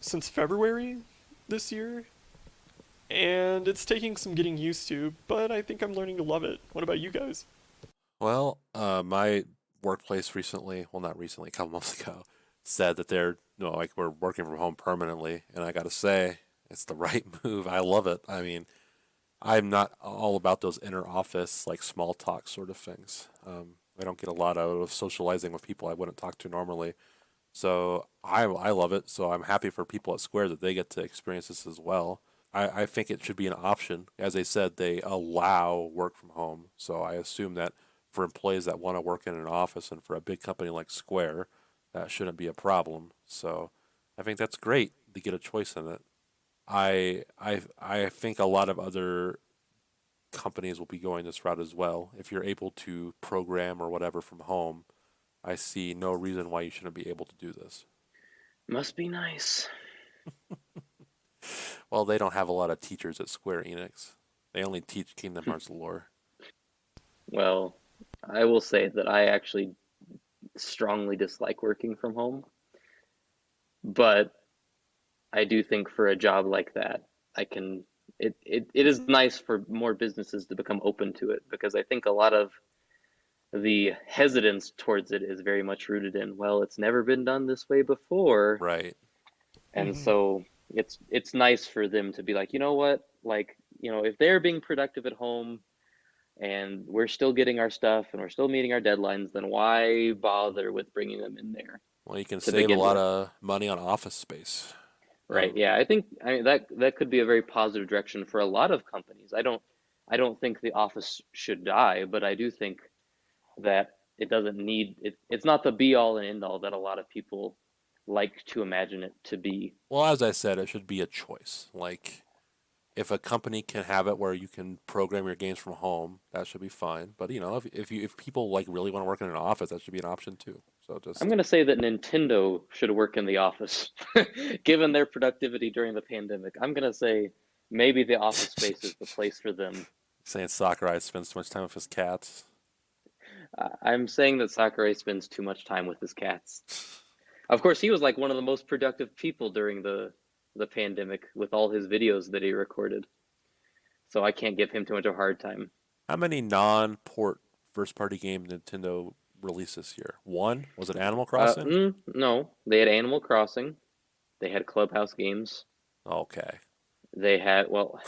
since February this year, and it's taking some getting used to, but I think I'm learning to love it. What about you guys? Well, my workplace recently, well, not recently, a couple months ago, said that they're, like we're working from home permanently, and I gotta say, it's the right move. I love it. I mean, I'm not all about those inner office, like small talk sort of things. I don't get a lot out of socializing with people I wouldn't talk to normally. So I love it. So I'm happy for people at Square that they get to experience this as well. I think it should be an option. As they said, they allow work from home. So I assume that for employees that want to work in an office and for a big company like Square, that shouldn't be a problem. So I think that's great to get a choice in it. I think a lot of other companies will be going this route as well. If you're able to program or whatever from home, I see no reason why you shouldn't be able to do this. Must be nice. Well, they don't have a lot of teachers at Square Enix. They only teach Kingdom Hearts lore. Well, I will say that I actually strongly dislike working from home, but I do think for a job like that, I can. It is nice for more businesses to become open to it because I think a lot of the hesitance towards it is very much rooted in, well, it's never been done this way before, Right. and Mm-hmm. so it's nice for them to be like, you know what, like, if they're being productive at home and we're still getting our stuff and we're still meeting our deadlines, then why bother with bringing them in there Well, you can to save a begin lot with? of money on office space. Right. Um, Yeah, I mean that could be a very positive direction for a lot of companies. I don't think the office should die, but I do think that it doesn't need it's not the be all and end all that a lot of people like to imagine it to be. well, as I said, it should be a choice. Like, if a company can have it where you can program your games from home, that should be fine. But if people like really want to work in an office, that should be an option too. So I'm just going to say that Nintendo should work in the office given their productivity during the pandemic. I'm going to say maybe the office space is the place for them. saying Sakurai spends too much time with his cats. I'm saying that Sakurai spends too much time with his cats. Of course, he was like one of the most productive people during the pandemic with all his videos that he recorded. So I can't give him too much of a hard time. How many non-port first-party game Nintendo released this year? One? Was it Animal Crossing? No, they had Animal Crossing. They had Clubhouse games. Okay, They had, well,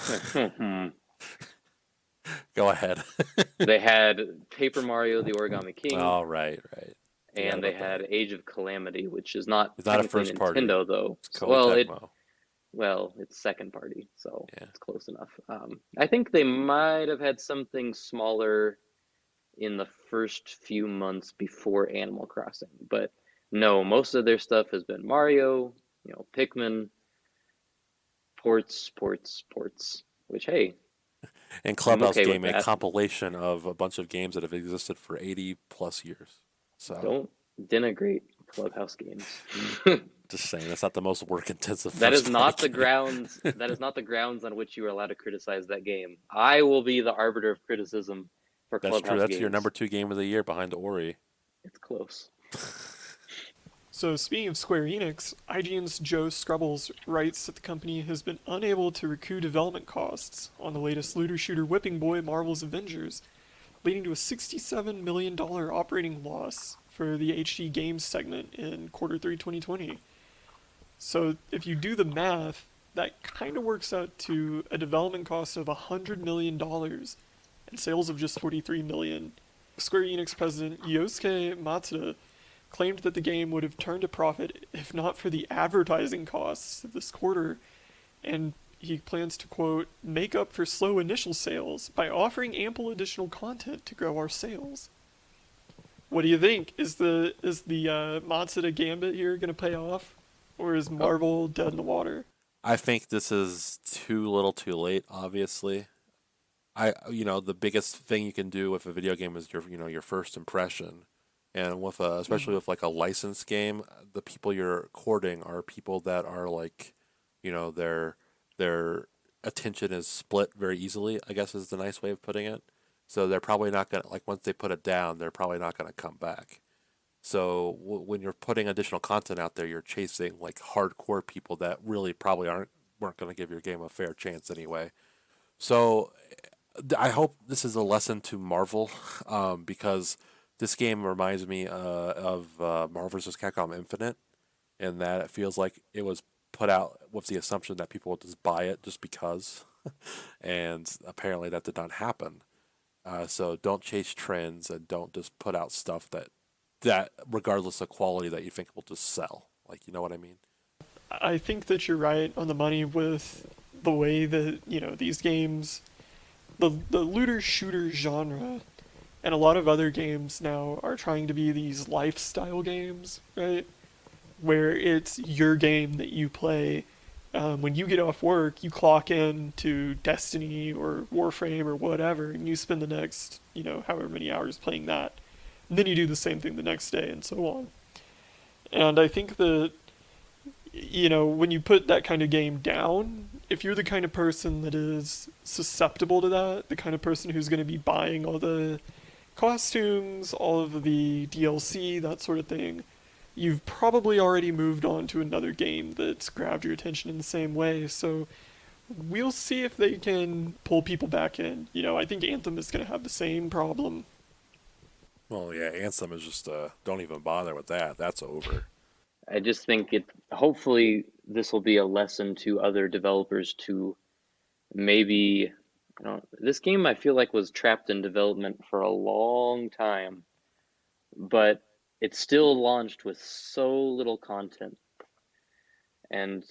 go ahead. they had Paper Mario: The Origami King, Oh, right, right. Forgot and they about that. had Age of Calamity, which is not It's not a technically first party. Nintendo though. It's So, Koei Tecmo. it's second party, so Yeah. it's close enough. I think they might have had something smaller in the first few months before Animal Crossing, but no, most of their stuff has been Mario, Pikmin, ports. Which, hey, And I'm Clubhouse okay with Game, a that. compilation of a bunch of games that have existed for 80 plus years. So, Don't denigrate Clubhouse games. just saying, that's not the most work intensive That is first not the party game. grounds. That is not the grounds on which you are allowed to criticize that game. I will be the arbiter of criticism for That's true. Clubhouse That's your games. number two game of the year behind Ori. It's close. So, speaking of Square Enix, IGN's Joe Scrubbles writes that the company has been unable to recoup development costs on the latest looter shooter whipping boy Marvel's Avengers, leading to a $67 million operating loss for the HD Games segment in Q3 2020. So, if you do the math, that kind of works out to a development cost of $100 million and sales of just 43 million. Square Enix president Yosuke Matsuda claimed that the game would have turned a profit if not for the advertising costs of this quarter, and he plans to, quote, make up for slow initial sales by offering ample additional content to grow our sales. What do you think? Is the Matsuda gambit here going to pay off? Or is Marvel dead in the water? I think this is too little too late, obviously. The biggest thing you can do with a video game is your first impression. And especially with like a licensed game, the people you're courting are people that are like, their attention is split very easily, I guess is the nice way of putting it. So they're probably not going to, like, once they put it down, they're probably not going to come back. So when you're putting additional content out there, you're chasing like hardcore people that really probably weren't going to give your game a fair chance anyway. So I hope this is a lesson to Marvel, because this game reminds me of Marvel vs. Capcom Infinite, in that it feels like it was put out with the assumption that people would just buy it just because, and apparently that did not happen. So don't chase trends and don't just put out stuff that regardless of quality that you think will just sell. Like, you know what I mean? I think that you're right on the money with the way that, these games, the looter shooter genre, and a lot of other games now are trying to be these lifestyle games, right? Where it's your game that you play. When you get off work, you clock in to Destiny or Warframe or whatever, and you spend the next, however many hours playing that. And then you do the same thing the next day, and so on. And I think that, when you put that kind of game down, if you're the kind of person that is susceptible to that, the kind of person who's going to be buying all the costumes, all of the DLC, that sort of thing, you've probably already moved on to another game that's grabbed your attention in the same way. So we'll see if they can pull people back in. I think Anthem is going to have the same problem. Well, yeah, Anthem is just don't even bother with that. That's over. I just think hopefully this will be a lesson to other developers to maybe, this game I feel like was trapped in development for a long time, but it's still launched with so little content. And,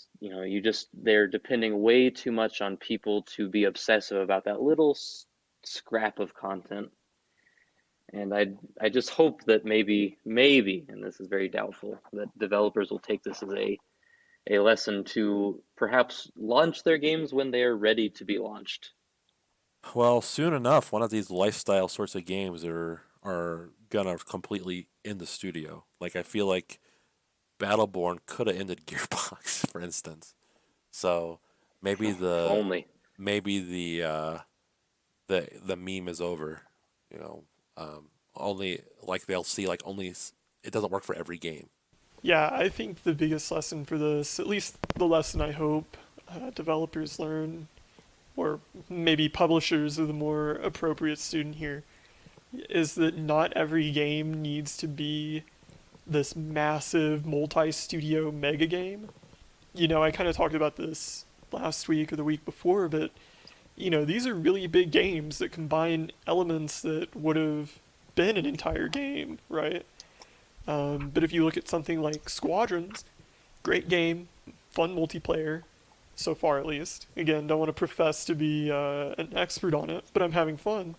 they're depending way too much on people to be obsessive about that little scrap of content. And I just hope that maybe, and this is very doubtful, that developers will take this as a lesson to perhaps launch their games when they are ready to be launched. Well, soon enough, one of these lifestyle sorts of games are gonna completely end the studio. Like, I feel like Battleborn could have ended Gearbox, for instance. So maybe Only. the meme is over. Only like they'll see like only it doesn't work for every game. Yeah, I think the biggest lesson for this, at least the lesson I hope developers learn, or maybe publishers are the more appropriate student here, is that not every game needs to be this massive multi-studio mega game. I kind of talked about this last week or the week before, but these are really big games that combine elements that would have been an entire game, right? But if you look at something like Squadrons, great game, fun multiplayer, so far at least. Again, don't want to profess to be an expert on it, but I'm having fun.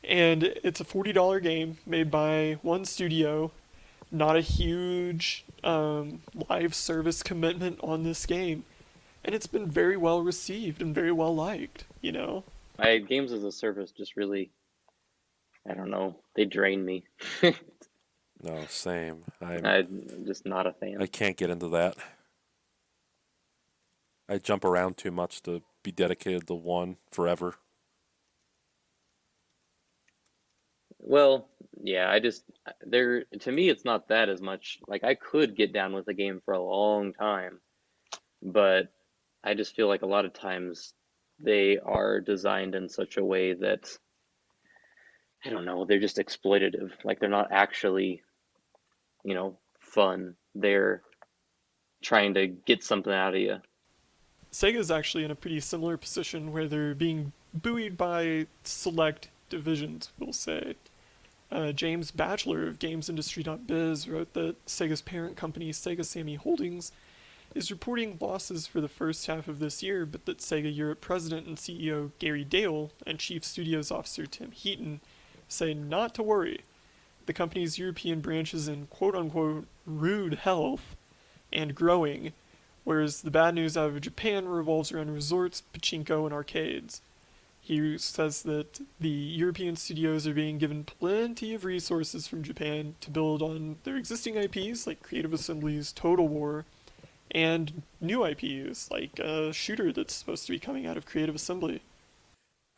And it's a $40 game made by one studio, not a huge live service commitment on this game. And it's been very well received and very well liked, Games as a service just really, I don't know, they drain me. No, same. I'm just not a fan. I can't get into that. I jump around too much to be dedicated to one forever. Well, yeah, to me it's not that as much. Like, I could get down with a game for a long time, but I just feel like a lot of times they are designed in such a way that, I don't know, they're just exploitative. Like, they're not actually, fun. They're trying to get something out of you. Sega's actually in a pretty similar position where they're being buoyed by select divisions, we'll say. James Batchelor of GamesIndustry.biz wrote that Sega's parent company, Sega Sammy Holdings, is reporting losses for the first half of this year, but that Sega Europe president and CEO Gary Dale and chief studios officer Tim Heaton say not to worry. The company's European branch is in quote-unquote rude health and growing, whereas the bad news out of Japan revolves around resorts, pachinko, and arcades. He says that the European studios are being given plenty of resources from Japan to build on their existing IPs like Creative Assembly's Total War, and new IPs like a shooter that's supposed to be coming out of Creative Assembly.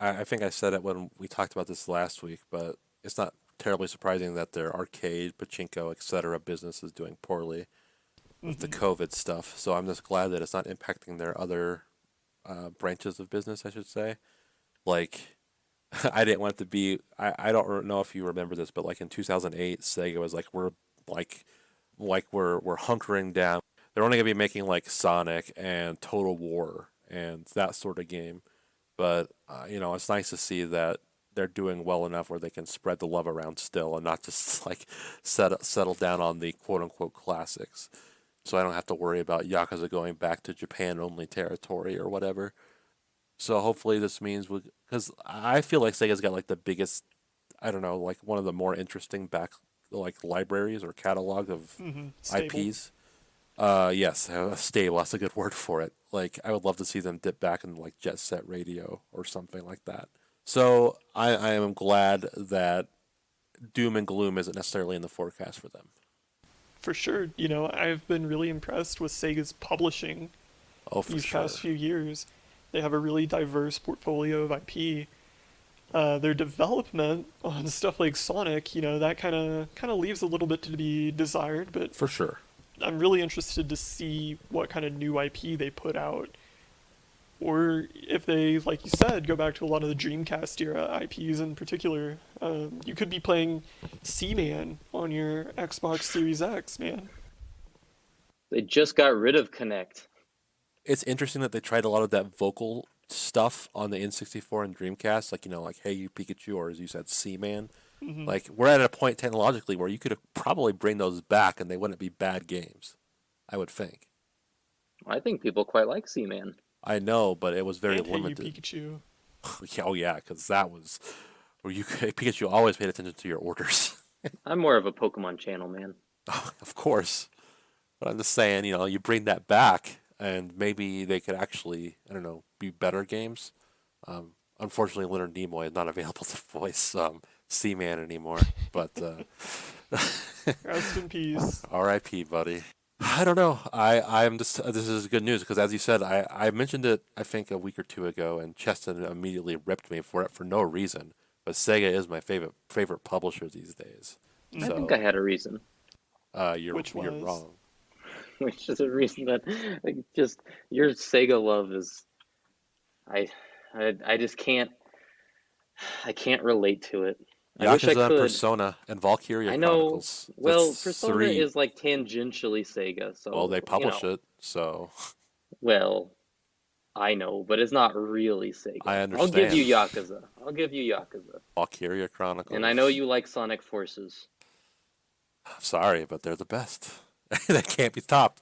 I think I said it when we talked about this last week, but it's not terribly surprising that their arcade, pachinko, etc. business is doing poorly with the COVID stuff. So I'm just glad that it's not impacting their other branches of business, I should say. Like, I didn't want it to be. I don't know if you remember this, but like in 2008, Sega was like, we're hunkering down. They're only gonna be making like Sonic and Total War and that sort of game. But it's nice to see that they're doing well enough where they can spread the love around still and not just like settle down on the quote unquote classics. So I don't have to worry about Yakuza going back to Japan only territory or whatever. So hopefully this means because I feel like Sega's got like the biggest, I don't know, like one of the more interesting back like libraries or catalog of Stable. IPs. Yes, stable. That's a good word for it. Like I would love to see them dip back in like Jet Set Radio or something like that. So I am glad that doom and gloom isn't necessarily in the forecast for them. For sure, you know, I've been really impressed with Sega's publishing Oh, for these sure. past few years. They have a really diverse portfolio of IP. Their development on stuff like Sonic, you know, that kind of leaves a little bit to be desired, but For sure. I'm really interested to see what kind of new IP they put out. Or if they, like you said, go back to a lot of the Dreamcast era IPs in particular. You could be playing Seaman on your Xbox Series X, man. They just got rid of Connect. It's interesting that they tried a lot of that vocal stuff on the N64 and Dreamcast, like like "Hey You Pikachu" or as you said, "Seaman." Like we're at a point technologically where you could probably bring those back and they wouldn't be bad games. I would think. I think people quite like Seaman. I know, but it was very And Hey You limited. Pikachu. Yeah, oh yeah, because that was where you Pikachu always paid attention to your orders. I'm more of a Pokemon channel man. Of course, but I'm just saying, you bring that back, and maybe they could actually, I don't know, be better games. Unfortunately, Leonard Nimoy is not available to voice Seaman anymore. But Rest in peace. R.I.P., buddy. I don't know. I'm just this is good news because as you said, I mentioned it I think a week or two ago, and Cheston immediately ripped me for it for no reason. But Sega is my favorite publisher these days. I think I had a reason, You're Which you're was? wrong. which is a reason that like, just your Sega love is I I just I can't relate to it. I wish I Yakuza, could. Persona, and Valkyria I know. Chronicles. Well, That's Persona three. is like tangentially Sega, Well, they so publish it, so well, I know, but it's not really I Sega. I'll give you understand. Yakuza. I'll give you Yakuza. Valkyria And I know Chronicles. you like Sonic Forces. Sorry, but they're the best. They can't be topped.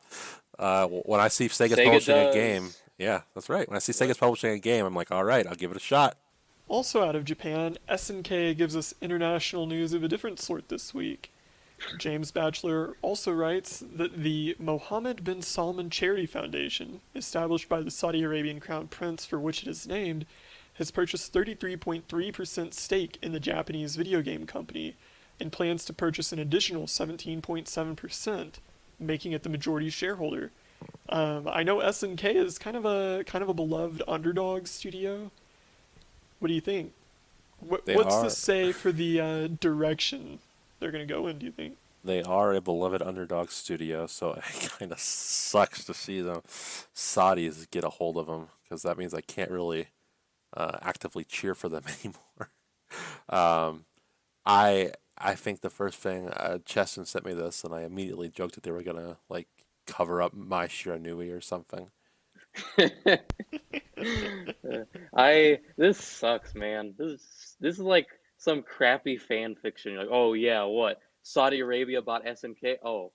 When I see Sega's Sega publishing a game, does. yeah, that's right. When I see What? Sega's publishing a game, I'm like, all right, I'll give it a shot. Also out of Japan, SNK gives us international news of a different sort this week. James Batchelor also writes that the Mohammed bin Salman Charity Foundation, established by the Saudi Arabian Crown Prince for which it is named, has purchased 33.3% stake in the Japanese video game company and plans to purchase an additional 17.7%, making it the majority shareholder. I know SNK is kind of a beloved underdog studio. What do you think? They What's are this say for the direction they're gonna go in? Do you think? they are a beloved underdog studio, so it kind of sucks to see them Saudis get a hold of them because that means I can't really actively cheer for them anymore. Um, I think the first thing Cheston sent me this, and I immediately joked that they were gonna like cover up my Shiranui or something. This sucks, man. This is like some crappy fan fiction. You're like, oh yeah, what? Saudi Arabia bought SNK? Oh,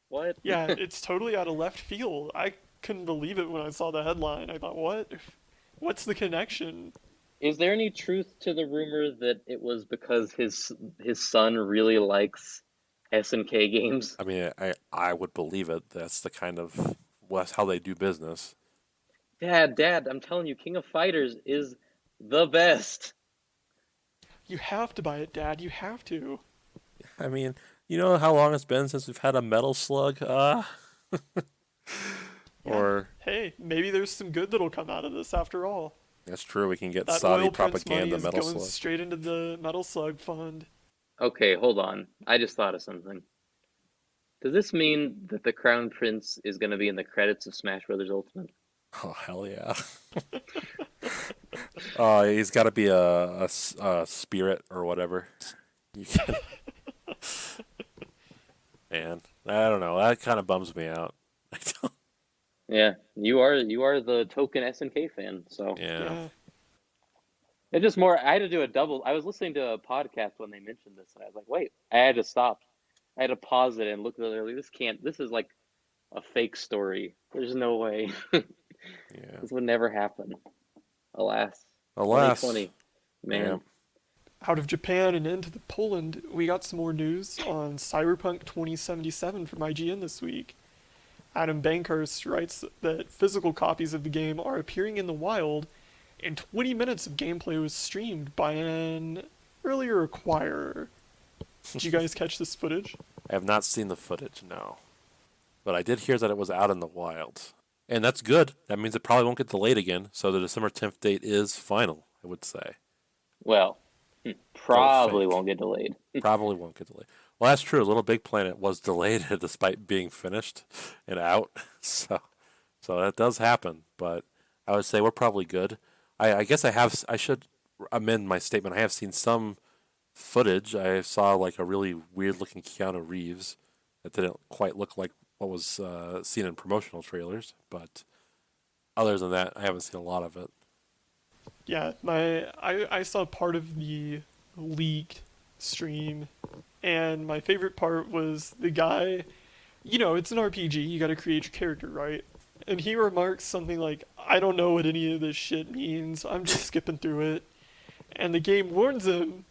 what? Yeah, it's totally out of left field. I couldn't believe it when I saw the headline. I thought, what? What's the connection? Is there any truth to the rumor that it was because his son really likes SNK games? I mean, I would believe it. That's the kind of that's how they do business. Dad, I'm telling you, King of Fighters is the best. You have to buy it, Dad. You have to. I mean, you know how long it's been since we've had a Metal Slug? Yeah. Or Hey, maybe there's some good that'll come out of this after all. that's true. We can get That Saudi oil prince money propaganda is Metal going Slug. straight into the Metal Slug fund. Okay, hold on. I just thought of something. Does this mean that the Crown Prince is going to be in the credits of Smash Brothers Ultimate? Oh hell yeah! He's got to be a spirit or whatever. You can, man, I don't know. That kind of bums me out. I don't, Yeah, you are the token SNK fan, so yeah. Yeah. it's just more. I had to do a double. I was listening to a podcast when they mentioned this, and I was like, wait. I had to stop. I had to pause it and look at it. Like, this can't. This is like a fake story. There's no way. Yeah. This would never happen. Alas, Alas, 2020, yeah. man. Out of Japan and into the Poland, we got some more news on Cyberpunk 2077 from IGN this week. Adam Bankhurst writes that physical copies of the game are appearing in the wild, and 20 minutes of gameplay was streamed by an earlier acquirer. Did you guys catch this footage? I have not seen the footage, no. But I did hear that it was out in the wild. And that's good. That means it probably won't get delayed again. So the December 10th date is final, I would say. Well, probably fake. won't get delayed. Probably won't get delayed. Well, that's true. Little Big Planet was delayed despite being finished and out. So that does happen. But I would say we're probably good. I guess I should amend my statement. I have seen some footage. I saw like a really weird looking Keanu Reeves that didn't quite look like what was seen in promotional trailers. But other than that, I haven't seen a lot of it. Yeah, I saw part of the leaked stream, and my favorite part was the guy. You know, it's an RPG. You got to create your character, right? And he remarks something like, "I don't know what any of this shit means. I'm just skipping through it." And the game warns him,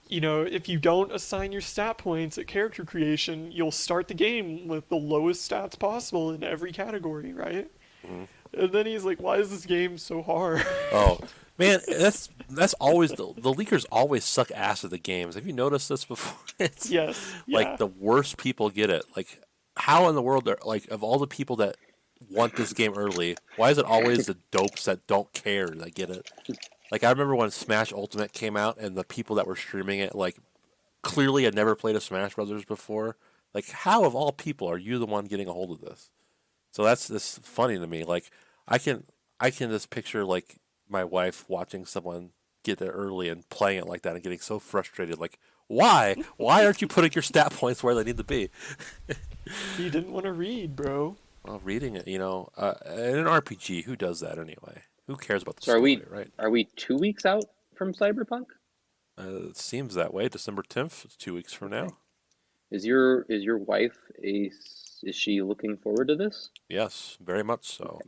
you know, if you don't assign your stat points at character creation, you'll start the game with the lowest stats possible in every category, right? Mhm. And then he's like, "Why is this game so hard?" Oh man, that's always the leakers always suck ass at the games. Have you noticed this before? It's Yes, like yeah. the worst people get it. Like how in the world are like of all the people that want this game early, why is it always the dopes that don't care that get it? Like I remember when Smash Ultimate came out and the people that were streaming it like clearly had never played a Smash Brothers before. Like how of all people are you the one getting a hold of this? So that's this funny to me. Like I can I can just picture like my wife watching someone get there early and playing it like that and getting so frustrated. Like why? Why aren't you putting your stat points where they need to be? He didn't want to read, bro. Well, reading it, in an RPG, who does that anyway? Who cares about the So are story, we right? are we 2 weeks out from Cyberpunk? It seems that way. December 10th, it's 2 weeks from Okay. now. Is your wife is she looking forward to this? Yes, very much so.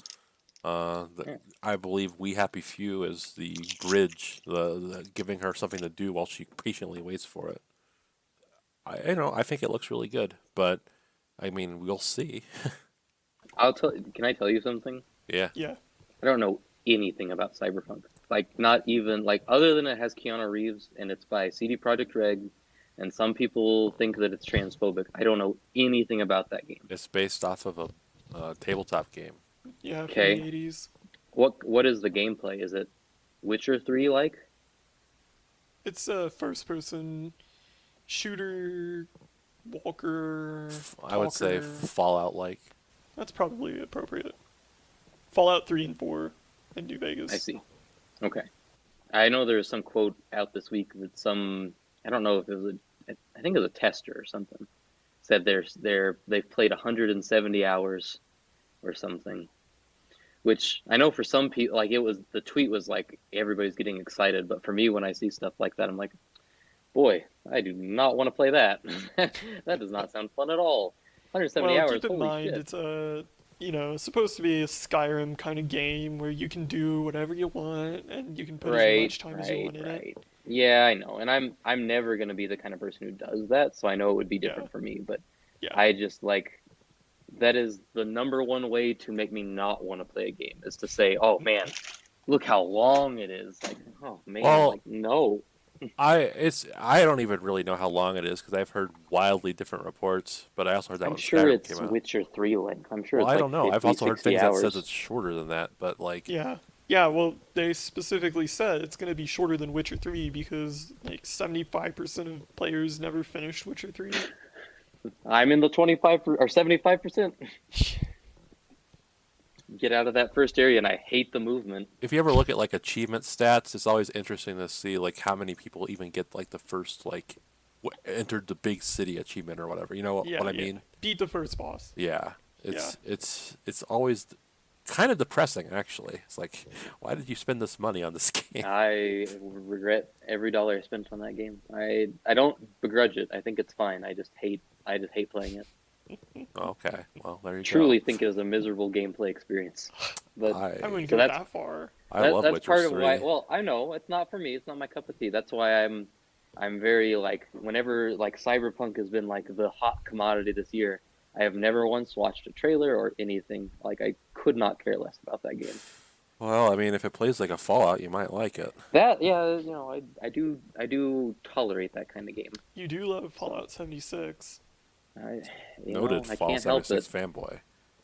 Yeah. I believe We Happy Few is the bridge, the giving her something to do while she patiently waits for it. I think it looks really good, but I mean, we'll see. Can I tell you something? Yeah. Yeah. I don't know anything about Cyberpunk. Like not even like other than it has Keanu Reeves and it's by CD Projekt Red, and some people think that it's transphobic. I don't know anything about that game. It's based off of a tabletop game. Yeah, from Okay. the 80s. What is the gameplay? Is it Witcher 3 like? It's a first person shooter, walker, I would say talker. Fallout like. That's probably appropriate. Fallout 3 and 4 in New Vegas. I see. Okay. I know there was some quote out this week that I don't know if it was I think it was a tester or something, said they've played 170 hours or something, which I know for some people, like it was the tweet was like everybody's getting excited, but for me, when I see stuff like that, I'm like, boy, I do not want to play that. That does not sound fun at all. 170 Well, hours, keep in holy mind shit. it's supposed to be a Skyrim kind of game where you can do whatever you want and you can put as Right, much time as you right, want in it. right. Yeah, I know, and I'm never gonna be the kind of person who does that, so I know it would be Yeah, different for me. But yeah. I just like that is the number one way to make me not want to play a game is to say, "Oh man, look how long it is." Like, oh man, Well, like no. I don't even really know how long it is because I've heard wildly different reports, but I also heard that I'm when sure Skyrim came it's out. Witcher 3 length. I'm sure Well, it's I like don't know. I've 50, also heard 60 things that says hours. it's shorter than that, but like, Yeah. Yeah, well, they specifically said it's going to be shorter than Witcher 3 because like 75% of players never finished Witcher 3. I'm in the 75% or 75%. Get out of that first area, and I hate the movement. if you ever look at like achievement stats, it's always interesting to see like how many people even get like the first like entered the big city achievement or whatever. You know what Yeah, I yeah. mean? Beat the first boss. Yeah. Yeah. It's always kind of depressing actually. It's like, why did you spend this money on this game? I regret every dollar I spent on that game. I don't begrudge it. I think it's fine. I just hate playing it. Okay, well there you go. Truly think it was a miserable gameplay experience. But I I wouldn't so go that's that far. I love that's Witcher part of why. 3. Well, I know it's not for me. It's not my cup of tea. That's why I'm very like whenever like Cyberpunk has been like the hot commodity this year. I have never once watched a trailer or anything. Like I could not care less about that game. Well, I mean, if it plays like a Fallout, you might like it. That yeah, I do tolerate that kind of game. You do love So Fallout 76. I Noted I Fallout can't help it. 76 fanboy. I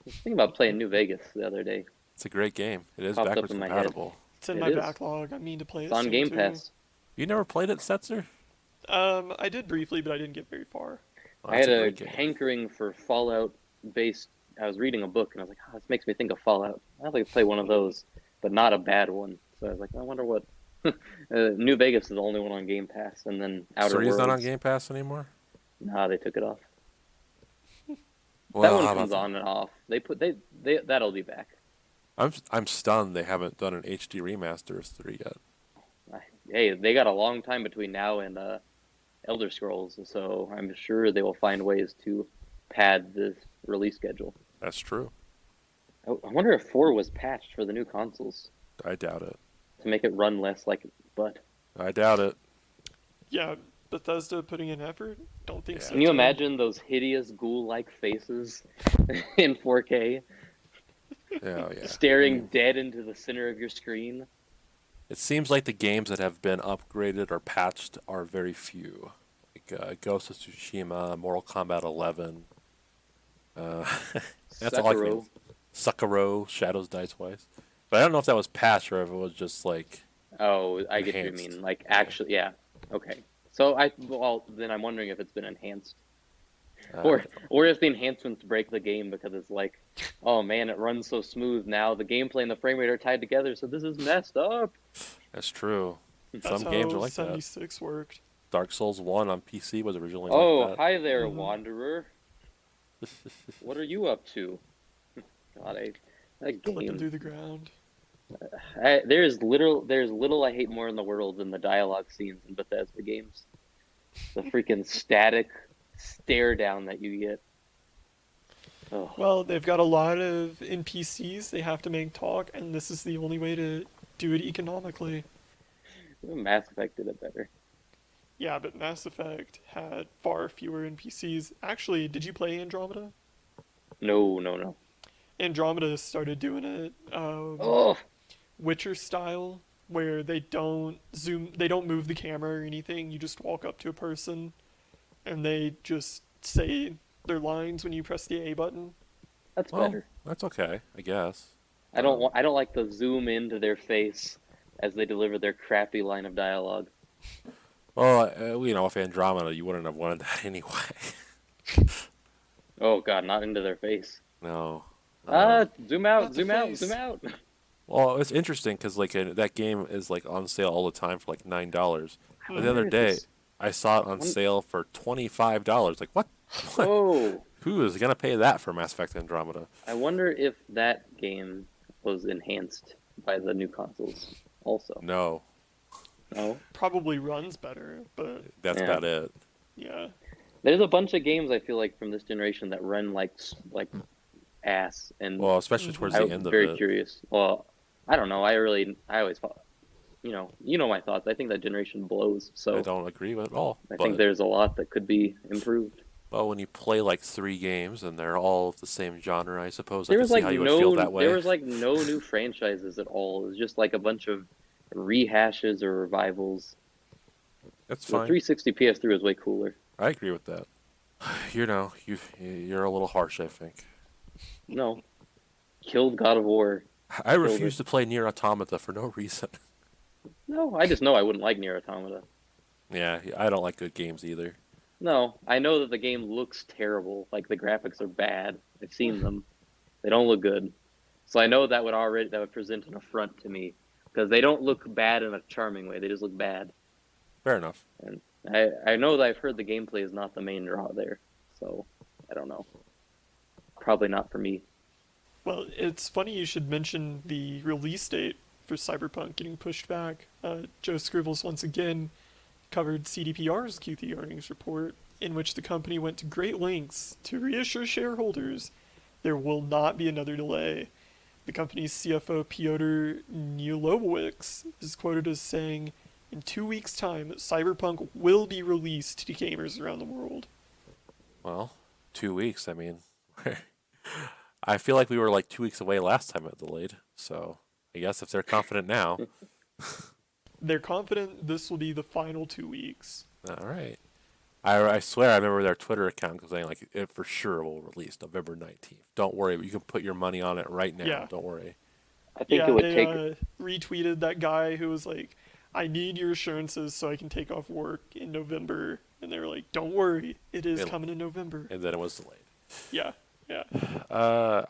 was thinking about playing New Vegas the other day. It's a great game. It is Popped up backwards in my head. compatible. It's in It my is. backlog. I mean to play It's it on soon Game too. Pass. You never played it, Setzer? I did briefly, but I didn't get very far. Oh, I that's had a a great game. hankering for Fallout based. I was reading a book and I was like, oh, this makes me think of Fallout. I'd like to play one of those, but not a bad one. So I was like, I wonder what. New Vegas is the only one on Game Pass, and then Outer 3's not on Worlds. Game Pass anymore? Nah, they took it off. That Well, one how about comes that? on and off. They that'll be back. I'm stunned they haven't done an HD remaster of 3 yet. Hey, they got a long time between now and Elder Scrolls, so I'm sure they will find ways to pad the release schedule. That's true. I wonder if 4 was patched for the new consoles I doubt it. to make it run less like butt. I doubt it. Yeah, Bethesda putting in effort? Don't think Yeah. so. Can you too. imagine those hideous ghoul-like faces in 4K, Yeah, yeah. staring I mean, dead into the center of your screen? it seems like the games that have been upgraded or patched are very few. Like Ghost of Tsushima, Mortal Kombat 11. Uh, that's all I can. Sekiro. Sekiro, Shadows Die Twice. But I don't know if that was patched or if it was just like Oh, I get what you enhanced. mean. Like, Yeah. actually, yeah. Okay. So well, then I'm wondering if it's been enhanced. Uh, Or if the enhancements break the game because it's like, oh man, it runs so smooth now. The gameplay and the frame rate are tied together, so this is messed up. that's true. That's Some games how are like that. 76 worked. Dark Souls 1 on PC was originally Oh, like hi there, Mhm. Wanderer. that. What are you up to? God, that Clipping game. through the ground. There's little I hate more in the world than the dialogue scenes in Bethesda games. The freaking static stare down that you get. Oh, Well, they've got a lot of NPCs they have to make talk, and this is the only way to do it economically. Mass Effect did it better. Yeah, but Mass Effect had far fewer NPCs. Actually, did you play Andromeda? No. Andromeda started doing it Oh, Witcher style, where they don't move the camera or anything. You just walk up to a person, and they just say their lines when you press the A button. that's Well, better. that's okay, I guess. I don't like the zoom into their face as they deliver their crappy line of dialogue. Well, with Andromeda, you wouldn't have wanted that anyway. Oh God, not into their face. No. Zoom Not out, the zoom out, face. zoom out. Well, it's interesting because that game is like on sale all the time for like $9. But the wonder other if day, it's- I saw it on Won- sale for $25. Like what? Oh, Who is gonna pay that for Mass Effect Andromeda? I wonder if that game was enhanced by the new consoles. Also, No, no, Probably runs better, but that's yeah. about it. yeah. There's a bunch of games I feel like from this generation that run like ass, and Well, especially towards the I'm end of very it. curious. Well, I don't know. I always thought, you know my thoughts. I think that generation blows. I So don't agree with it at all. I think But there's a lot that could be improved. well, when you play like 3 games and they're all of the same genre, I suppose I There could was see like how you would feel no that there way. was like no new franchises at all. It was just like a bunch of rehashes or revivals. That's The fine. 360 PS3 was way cooler. I agree with that. You're a little harsh, I think. No, killed God of War. I Killed refuse it. to play Nier Automata for no reason. No, I just know I wouldn't like Nier Automata. Yeah, I don't like good games either. No, I know that the game looks terrible. Like the graphics are bad. I've seen them. They don't look good. So I know that would present an affront to me because they don't look bad in a charming way. They just look bad. Fair enough. And I know that I've heard the gameplay is not the main draw there. So I don't know. Probably not for me. Well, it's funny you should mention the release date for Cyberpunk getting pushed back. Joe Scribbles once again covered CDPR's Q3 earnings report, in which the company went to great lengths to reassure shareholders there will not be another delay. The company's CFO Piotr Nielowicz is quoted as saying, "In 2 weeks' time, Cyberpunk will be released to gamers around the world." Well, 2 weeks. I mean, I feel like we were like 2 weeks away last time it delayed. So I guess if they're confident now, They're confident this will be the final 2 weeks. all right. I swear I remember their Twitter account saying like it for sure will release November 19th. Don't worry, you can put your money on it right now. Yeah. Don't worry. I think it Yeah, would they take. retweeted that guy who was like, "I need your assurances so I can take off work in November." And they were like, "Don't worry, it is It- coming in November." And then it was delayed. Yeah, yeah.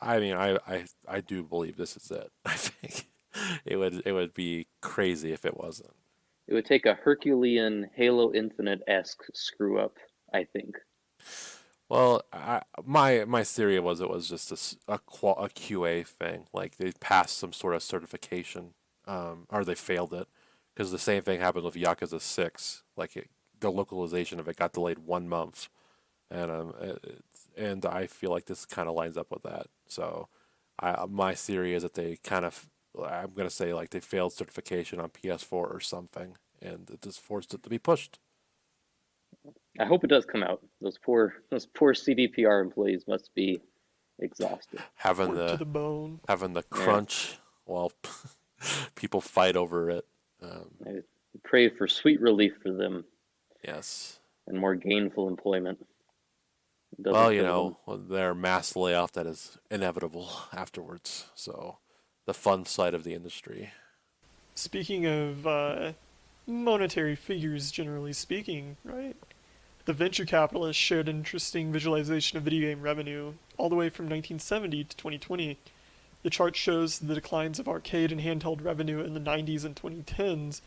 I mean, I do believe this is it. I think it would be crazy if it wasn't. It would take a Herculean Halo Infinite esque screw up. I think. Well, my theory was it was just a QA thing. Like they passed some sort of certification, or they failed it, because the same thing happened with Yakuza 6. Like the localization of it got delayed 1 month, and I feel like this kind of lines up with that. So, my theory is that they kind of, I'm gonna say like they failed certification on PS4 or something, and it just forced it to be pushed. I hope it does come out. Those poor CDPR employees must be exhausted. Having Work to the the bone. having the Yeah. crunch while people fight over it. I pray for sweet relief for them Yes. and more gainful employment. It doesn't Well, kill them. their mass layoff that is inevitable afterwards. So, the fun side of the industry. Speaking of monetary figures, generally speaking, right? The venture capitalists shared an interesting visualization of video game revenue all the way from 1970 to 2020. The chart shows the declines of arcade and handheld revenue in the 90s and 2010s.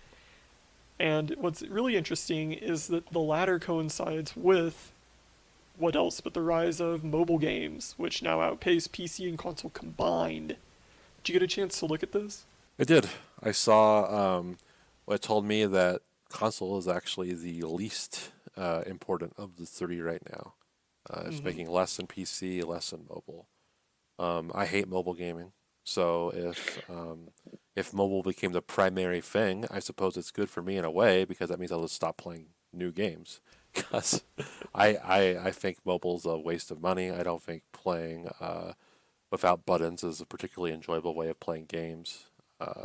And what's really interesting is that the latter coincides with what else but the rise of mobile games, which now outpace PC and console combined. Did you get a chance to look at this? I did. I saw what told me that console is actually the least important of the three right now. It's making less than PC, less than mobile. I hate mobile gaming, so if mobile became the primary thing, I suppose it's good for me in a way because that means I'll just stop playing new games. Because I think mobile's a waste of money. I don't think playing without buttons is a particularly enjoyable way of playing games.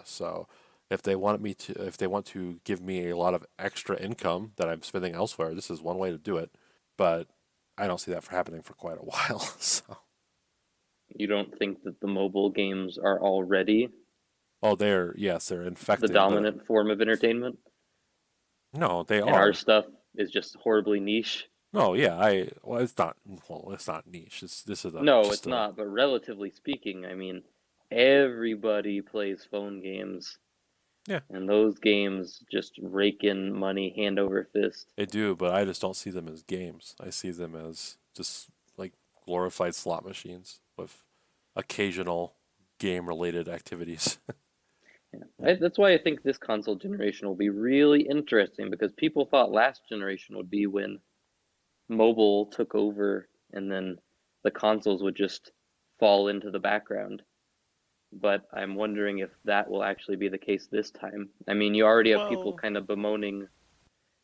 So if they want to give me a lot of extra income that I'm spending elsewhere, this is one way to do it. But I don't see that for happening for quite a while. So, You don't think that the mobile games are already oh, they're the infecting, but dominant form of entertainment, no, they and our are. stuff is just horribly niche? No, yeah, it's not. Well, it's not niche. This is No, just it's a not. But relatively speaking, I mean, everybody plays phone games, yeah. and those games just rake in money hand over fist. They do, but I just don't see them as games. I see them as just like glorified slot machines with occasional game-related activities. That's why I think this console generation will be really interesting, because people thought last generation would be when mobile took over and then the consoles would just fall into the background. But I'm wondering if that will actually be the case this time. I mean, you already have people Well, kind of bemoaning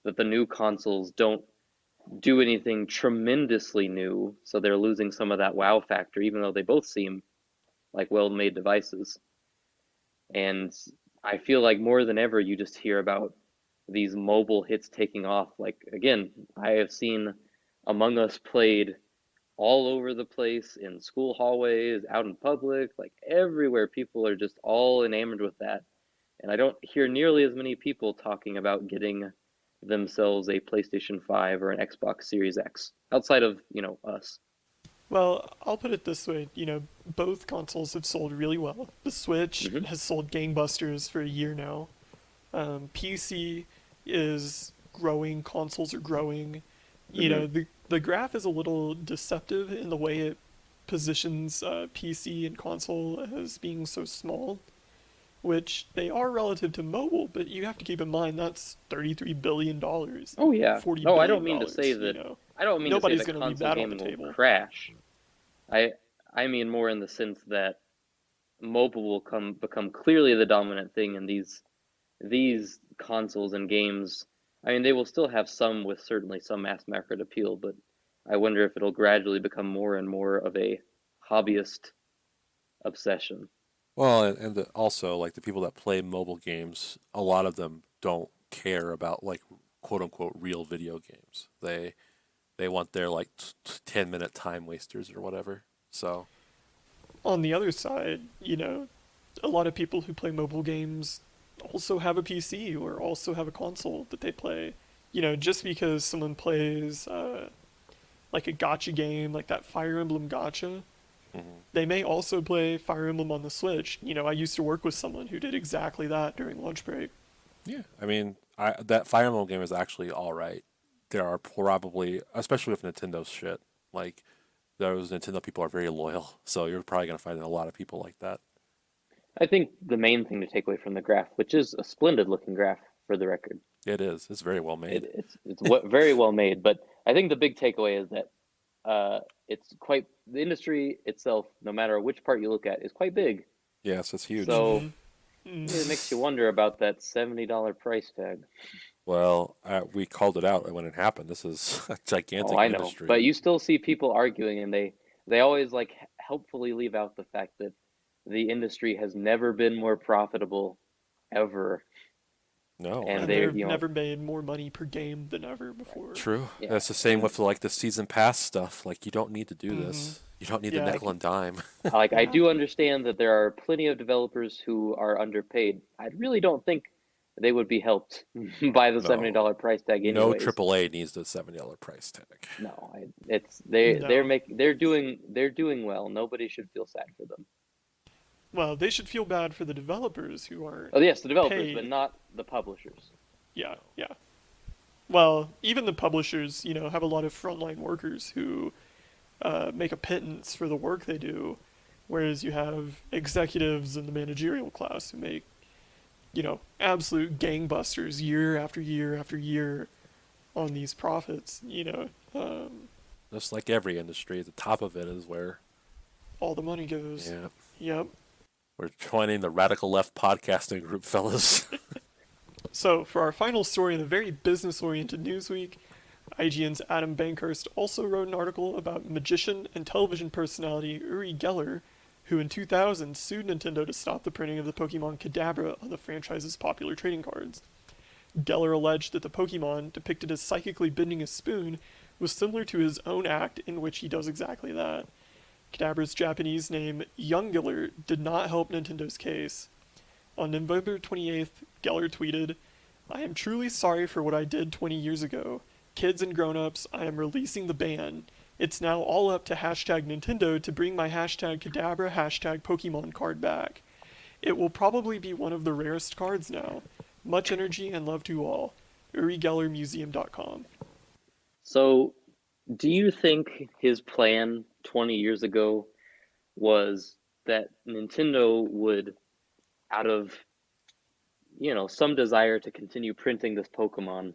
that the new consoles don't do anything tremendously new, so they're losing some of that wow factor, even though they both seem like well-made devices. And I feel like more than ever, you just hear about these mobile hits taking off. Like, again, I have seen Among Us played all over the place, in school hallways, out in public, like everywhere. People are just all enamored with that. And I don't hear nearly as many people talking about getting themselves a PlayStation 5 or an Xbox Series X outside of, us. well, I'll put it this way. Both consoles have sold really well. The Switch Hmm. has sold gangbusters for a year now. PC is growing. Consoles are growing. Hmm. The graph is a little deceptive in the way it positions PC and console as being so small, which they are relative to mobile, but you have to keep in mind that's $33 billion, Oh yeah. $40 No, I don't billion mean to say dollars. that. I don't mean to say Nobody's that going to leave console that on the gaming will table. crash. I I mean more in the sense that mobile will become clearly the dominant thing, and these consoles and games. I mean, they will still have some, with certainly some mass market appeal, but I wonder if it'll gradually become more and more of a hobbyist obsession. Well, also like the people that play mobile games, a lot of them don't care about like quote unquote real video games. They want their like 10-minute time wasters or whatever. So On the other side, a lot of people who play mobile games also have a PC or also have a console that they play. Just because someone plays like a gotcha game, like that Fire Emblem gotcha, mhm. they may also play Fire Emblem on the Switch. I used to work with someone who did exactly that during lunch break. Yeah, I mean, that Fire Emblem game is actually all right. There are probably, especially with Nintendo's shit, like those Nintendo people are very loyal, so you're probably gonna find a lot of people like that. I think the main thing to take away from the graph, which is a splendid looking graph for the record, It is. It's very well it, made. it's what very well made. But I think the big takeaway is that it's quite the industry itself. No matter which part you look at, is quite big. Yes, it's huge. So Mm-hmm. Mm. it makes you wonder about that $70 price tag. Well, we called it out when it happened. This is a Oh, gigantic I know, but industry. you still see people arguing, and they always like helpfully leave out the fact that the industry has never been more profitable ever, No, I and And they, mean, they've never made more money per game than ever before. true. yeah, That's the same and with like the season pass stuff. Like you don't need to do Mm-hmm. this. You don't need the Yeah. nickel and dime. I Yeah. do understand that there are plenty of developers who are underpaid. I really don't think they would be helped by the No, $70 price tag, no anyways. AAA needs the $70 price tag. No, it's they're No. making they're doing well. Nobody should feel sad for them. Well, they should feel bad for the developers who aren't Oh yes, the developers, but paid. not the publishers. Yeah, yeah. Well, even the publishers, have a lot of frontline workers who make a pittance for the work they do, whereas you have executives in the managerial class who make, absolute gangbusters year after year after year on these profits. Just like every industry, the top of it is where, All the money goes. yeah, Yep. we're joining the radical left podcasting group, fellas. So, for our final story in the very business oriented news week, IGN's Adam Bankhurst also wrote an article about magician and television personality Uri Geller, who in 2000 sued Nintendo to stop the printing of the Pokemon Kadabra on the franchise's popular trading cards. Geller alleged that the Pokemon, depicted as psychically bending a spoon, was similar to his own act in which he does exactly that. Kadabra's Japanese name, Youngiller, did not help Nintendo's case. On November 28th, Geller tweeted, "I am truly sorry for what I did 20 years ago. Kids and grown-ups, I am releasing the ban. It's now all up to hashtag Nintendo to bring my hashtag Kadabra hashtag Pokemon card back. It will probably be one of the rarest cards now. Much energy and love to all. UriGellerMuseum.com." So, do you think his plan 20 years ago was that Nintendo would, out of some desire to continue printing this Pokemon,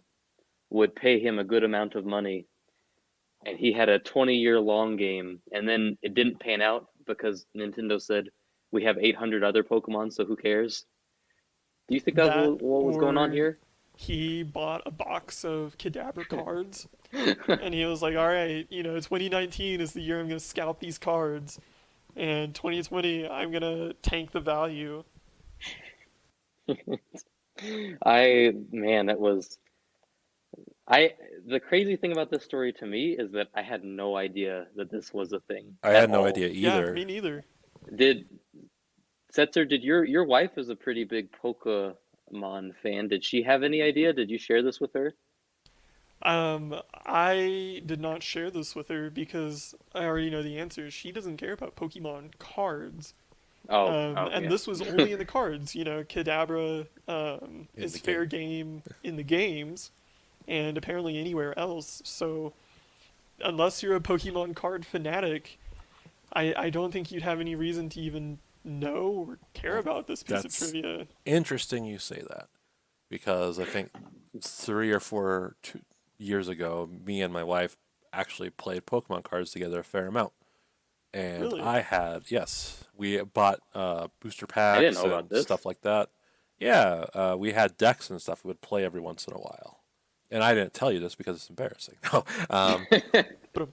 would pay him a good amount of money, and he had a 20-year long game, and then it didn't pan out because Nintendo said we have 800 other Pokemon, so who cares? Do you think that That was what was going on or here? he bought a box of Kadabra cards and he was like, all right, 2019 is the year I'm going to scalp these cards, and 2020 I'm going to tank the value. That was I. The crazy thing about this story to me is that I had no idea that this was a thing I at had no all. idea Yeah, either. me neither. Did Setzer, did your wife is a pretty big Pokemon fan. Did she have any idea? Did you share this with her? I did not share this with her because I already know the answer. She doesn't care about Pokemon cards. Oh, And yeah. this was only in the cards. Kadabra In is the fair game. game in the games, and apparently anywhere else. So unless you're a Pokemon card fanatic, I don't think you'd have any reason to even know or care Well, about this piece of that's trivia. interesting you say that because I think 3 or 4 years ago, me and my wife actually played Pokemon cards together a fair amount. And Really? yes, we bought booster I didn't packs know about and this. stuff like that. Yeah, we had decks and stuff we would play every once in a while. And I didn't tell you this because it's embarrassing. No, But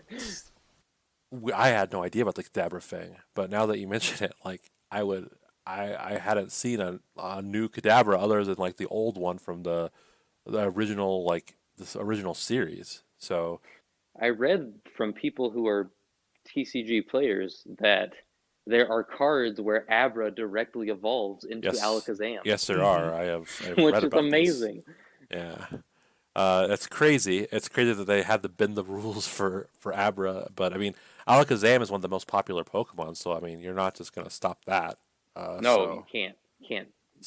I had no idea about the Kadabra thing, but now that you mention it, like I hadn't seen a new Kadabra other than like the old one from the original like this original series. So I read from people who are TCG players that there are cards where Abra directly evolves into yes, Alakazam, yes, there mm-hmm. are. I've which read is about these. amazing. Yeah, it's crazy. It's crazy that they had to bend the rules for Abra, but I mean, Alakazam is one of the most popular Pokemon, so I mean, you're not just gonna stop that. Uh, No, you so can't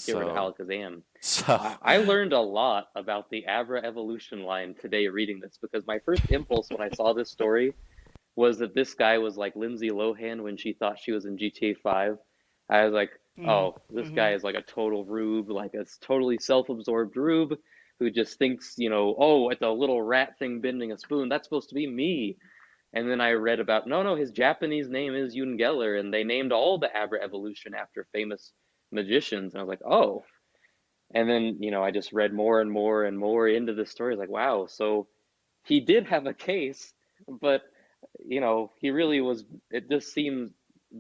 get rid of so Alakazam. so I learned a lot about the Abra evolution line today reading this because my first impulse when I saw this story was that this guy was like Lindsay Lohan when she thought she was in GTA 5. I was like, oh, this Mm-hmm. guy is like a total rube, like a totally self-absorbed rube who just thinks, oh, at the little rat thing bending a spoon, that's supposed to be me. And then I read about no, his Japanese name is Geller, and they named all the Abra evolution after famous magicians. And I was like, oh. And then I just read more and more and more into this story. I was like, wow, so he did have a case, but he really was. It just seems,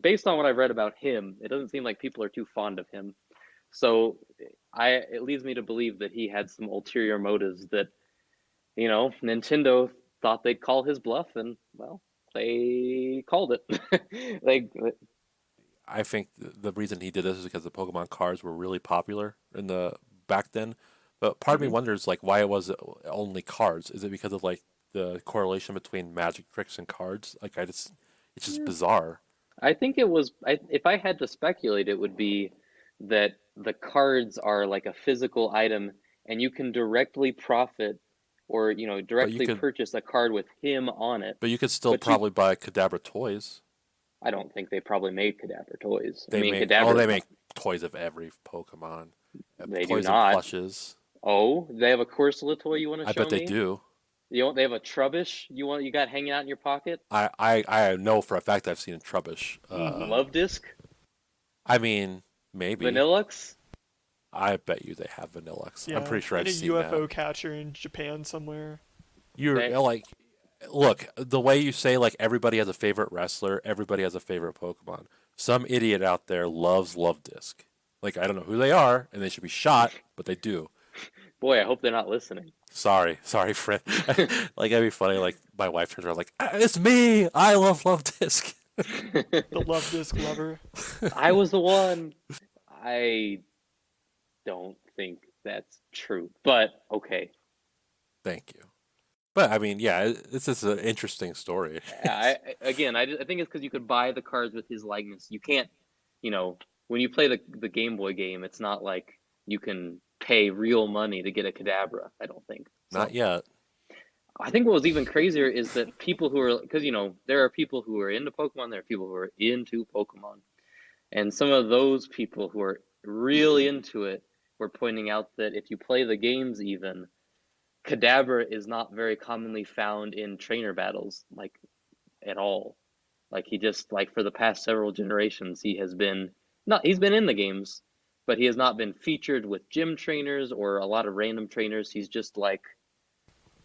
based on what I've read about him, it doesn't seem like people are too fond of him. So it leads me to believe that he had some ulterior motives that Nintendo thought they'd call his bluff, and well, they called it. I think the reason he did this is because the Pokemon cards were really popular in the back then. But part of me Mhm. wonders like why it was only cards. Is it because of like the correlation between magic tricks and cards? Like it's just bizarre. I think it was. If I had to speculate, it would be that the cards are like a physical item, and you can directly profit, or But you directly could purchase a card with him on it. but you could still But you, probably buy Kadabra toys. I don't think they probably made Kadabra toys. I They mean, make oh Kadabra's they not. make toys of every Pokemon, They do toys and not. plushes. Oh, they have a Corsola toy you want to I bet show they me? do. They have a Trubbish you got hanging out in your pocket? I know for a fact I've seen a Trubbish. Mm-hmm. Love Disc? I mean maybe. Vanillux? I bet you they have Vanillux. I'm Yeah, pretty sure and I've a seen that. UFO catcher in Japan somewhere. You're They like, look, the way you say like everybody has a favorite wrestler, everybody has a favorite Pokemon. Some idiot out there loves Love Disc. Like I don't know who they are, and they should be shot, but they do. Boy, I hope they're not listening. Sorry, friend. Like that'd be funny. Like my wife turns around, like it's me. I love Love Disc. The Love Disc lover. I was the one. I don't think that's true, but okay. Thank you. But I mean, yeah, it's just an interesting story. I think it's because you could buy the cards with his likeness. You can't, when you play the Game Boy game, it's not like you can pay real money to get a Kadabra. I don't think Not so. yet. I think what was even crazier is that people who are, because there are people who are into Pokemon, there are people who are into Pokemon, And some of those people who are really into it were pointing out that if you play the games even, Kadabra is not very commonly found in trainer battles, like at all. Like he just like for the past several generations he has been not he's been in the games, but he has not been featured with gym trainers or a lot of random trainers. He's just like,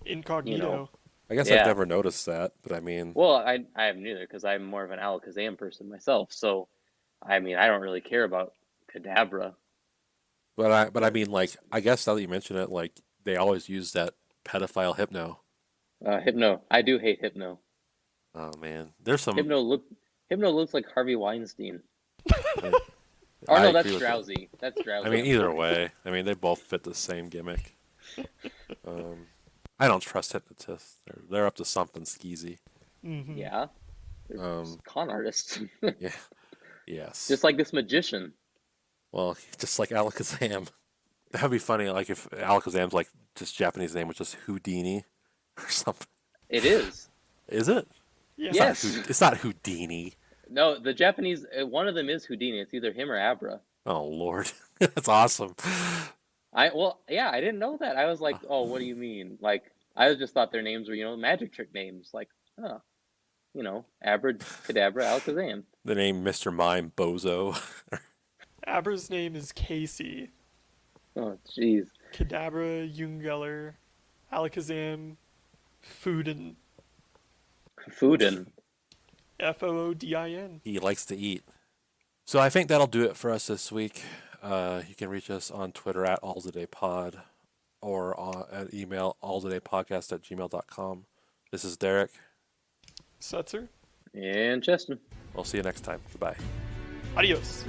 you know, Incognito. I guess I've yeah. never noticed that, but I mean, Well, I have neither because I'm more of an Alakazam person myself. So, I mean, I don't really care about Kadabra. but I mean, like, I guess now that you mention it, like, they always use that pedophile Hypno. Hypno, I do hate Hypno. Oh man, there's some. Hypno look Hypno looks like Harvey Weinstein. I, Or I no, that's agree with that. Drowsy. That's I Drowsy. mean, I'm either sorry. way, I mean, they both fit the same gimmick. I don't trust hypnotists. They're up to something skeezy. Mm-hmm. Yeah, they're Um, con artists, yeah, yes. just like this magician. Well, just like Alakazam. That would be funny, like if Alakazam's like just Japanese name was just Houdini or something. It is. Is it? Yeah. Yes. It's not Houdini. No, the Japanese one of them is Houdini. It's either him or Abra. Oh Lord, that's awesome. Yeah, I didn't know that. I was like, oh, what do you mean? Like, I just thought their names were magic trick names. Like, oh, Abra, Kadabra, Alakazam. The name Mr. Mime Bozo. Abra's name is Casey. Oh, jeez. Kadabra, Jungeller, Alakazam, Foodin. Foodin. Foodin. He likes to eat. So I think that'll do it for us this week. You can reach us on Twitter at alltodaypod or at email alltodaypodcast@gmail.com. This is Derek. Setzer. And Cheston. We'll see you next time. Goodbye. Adios.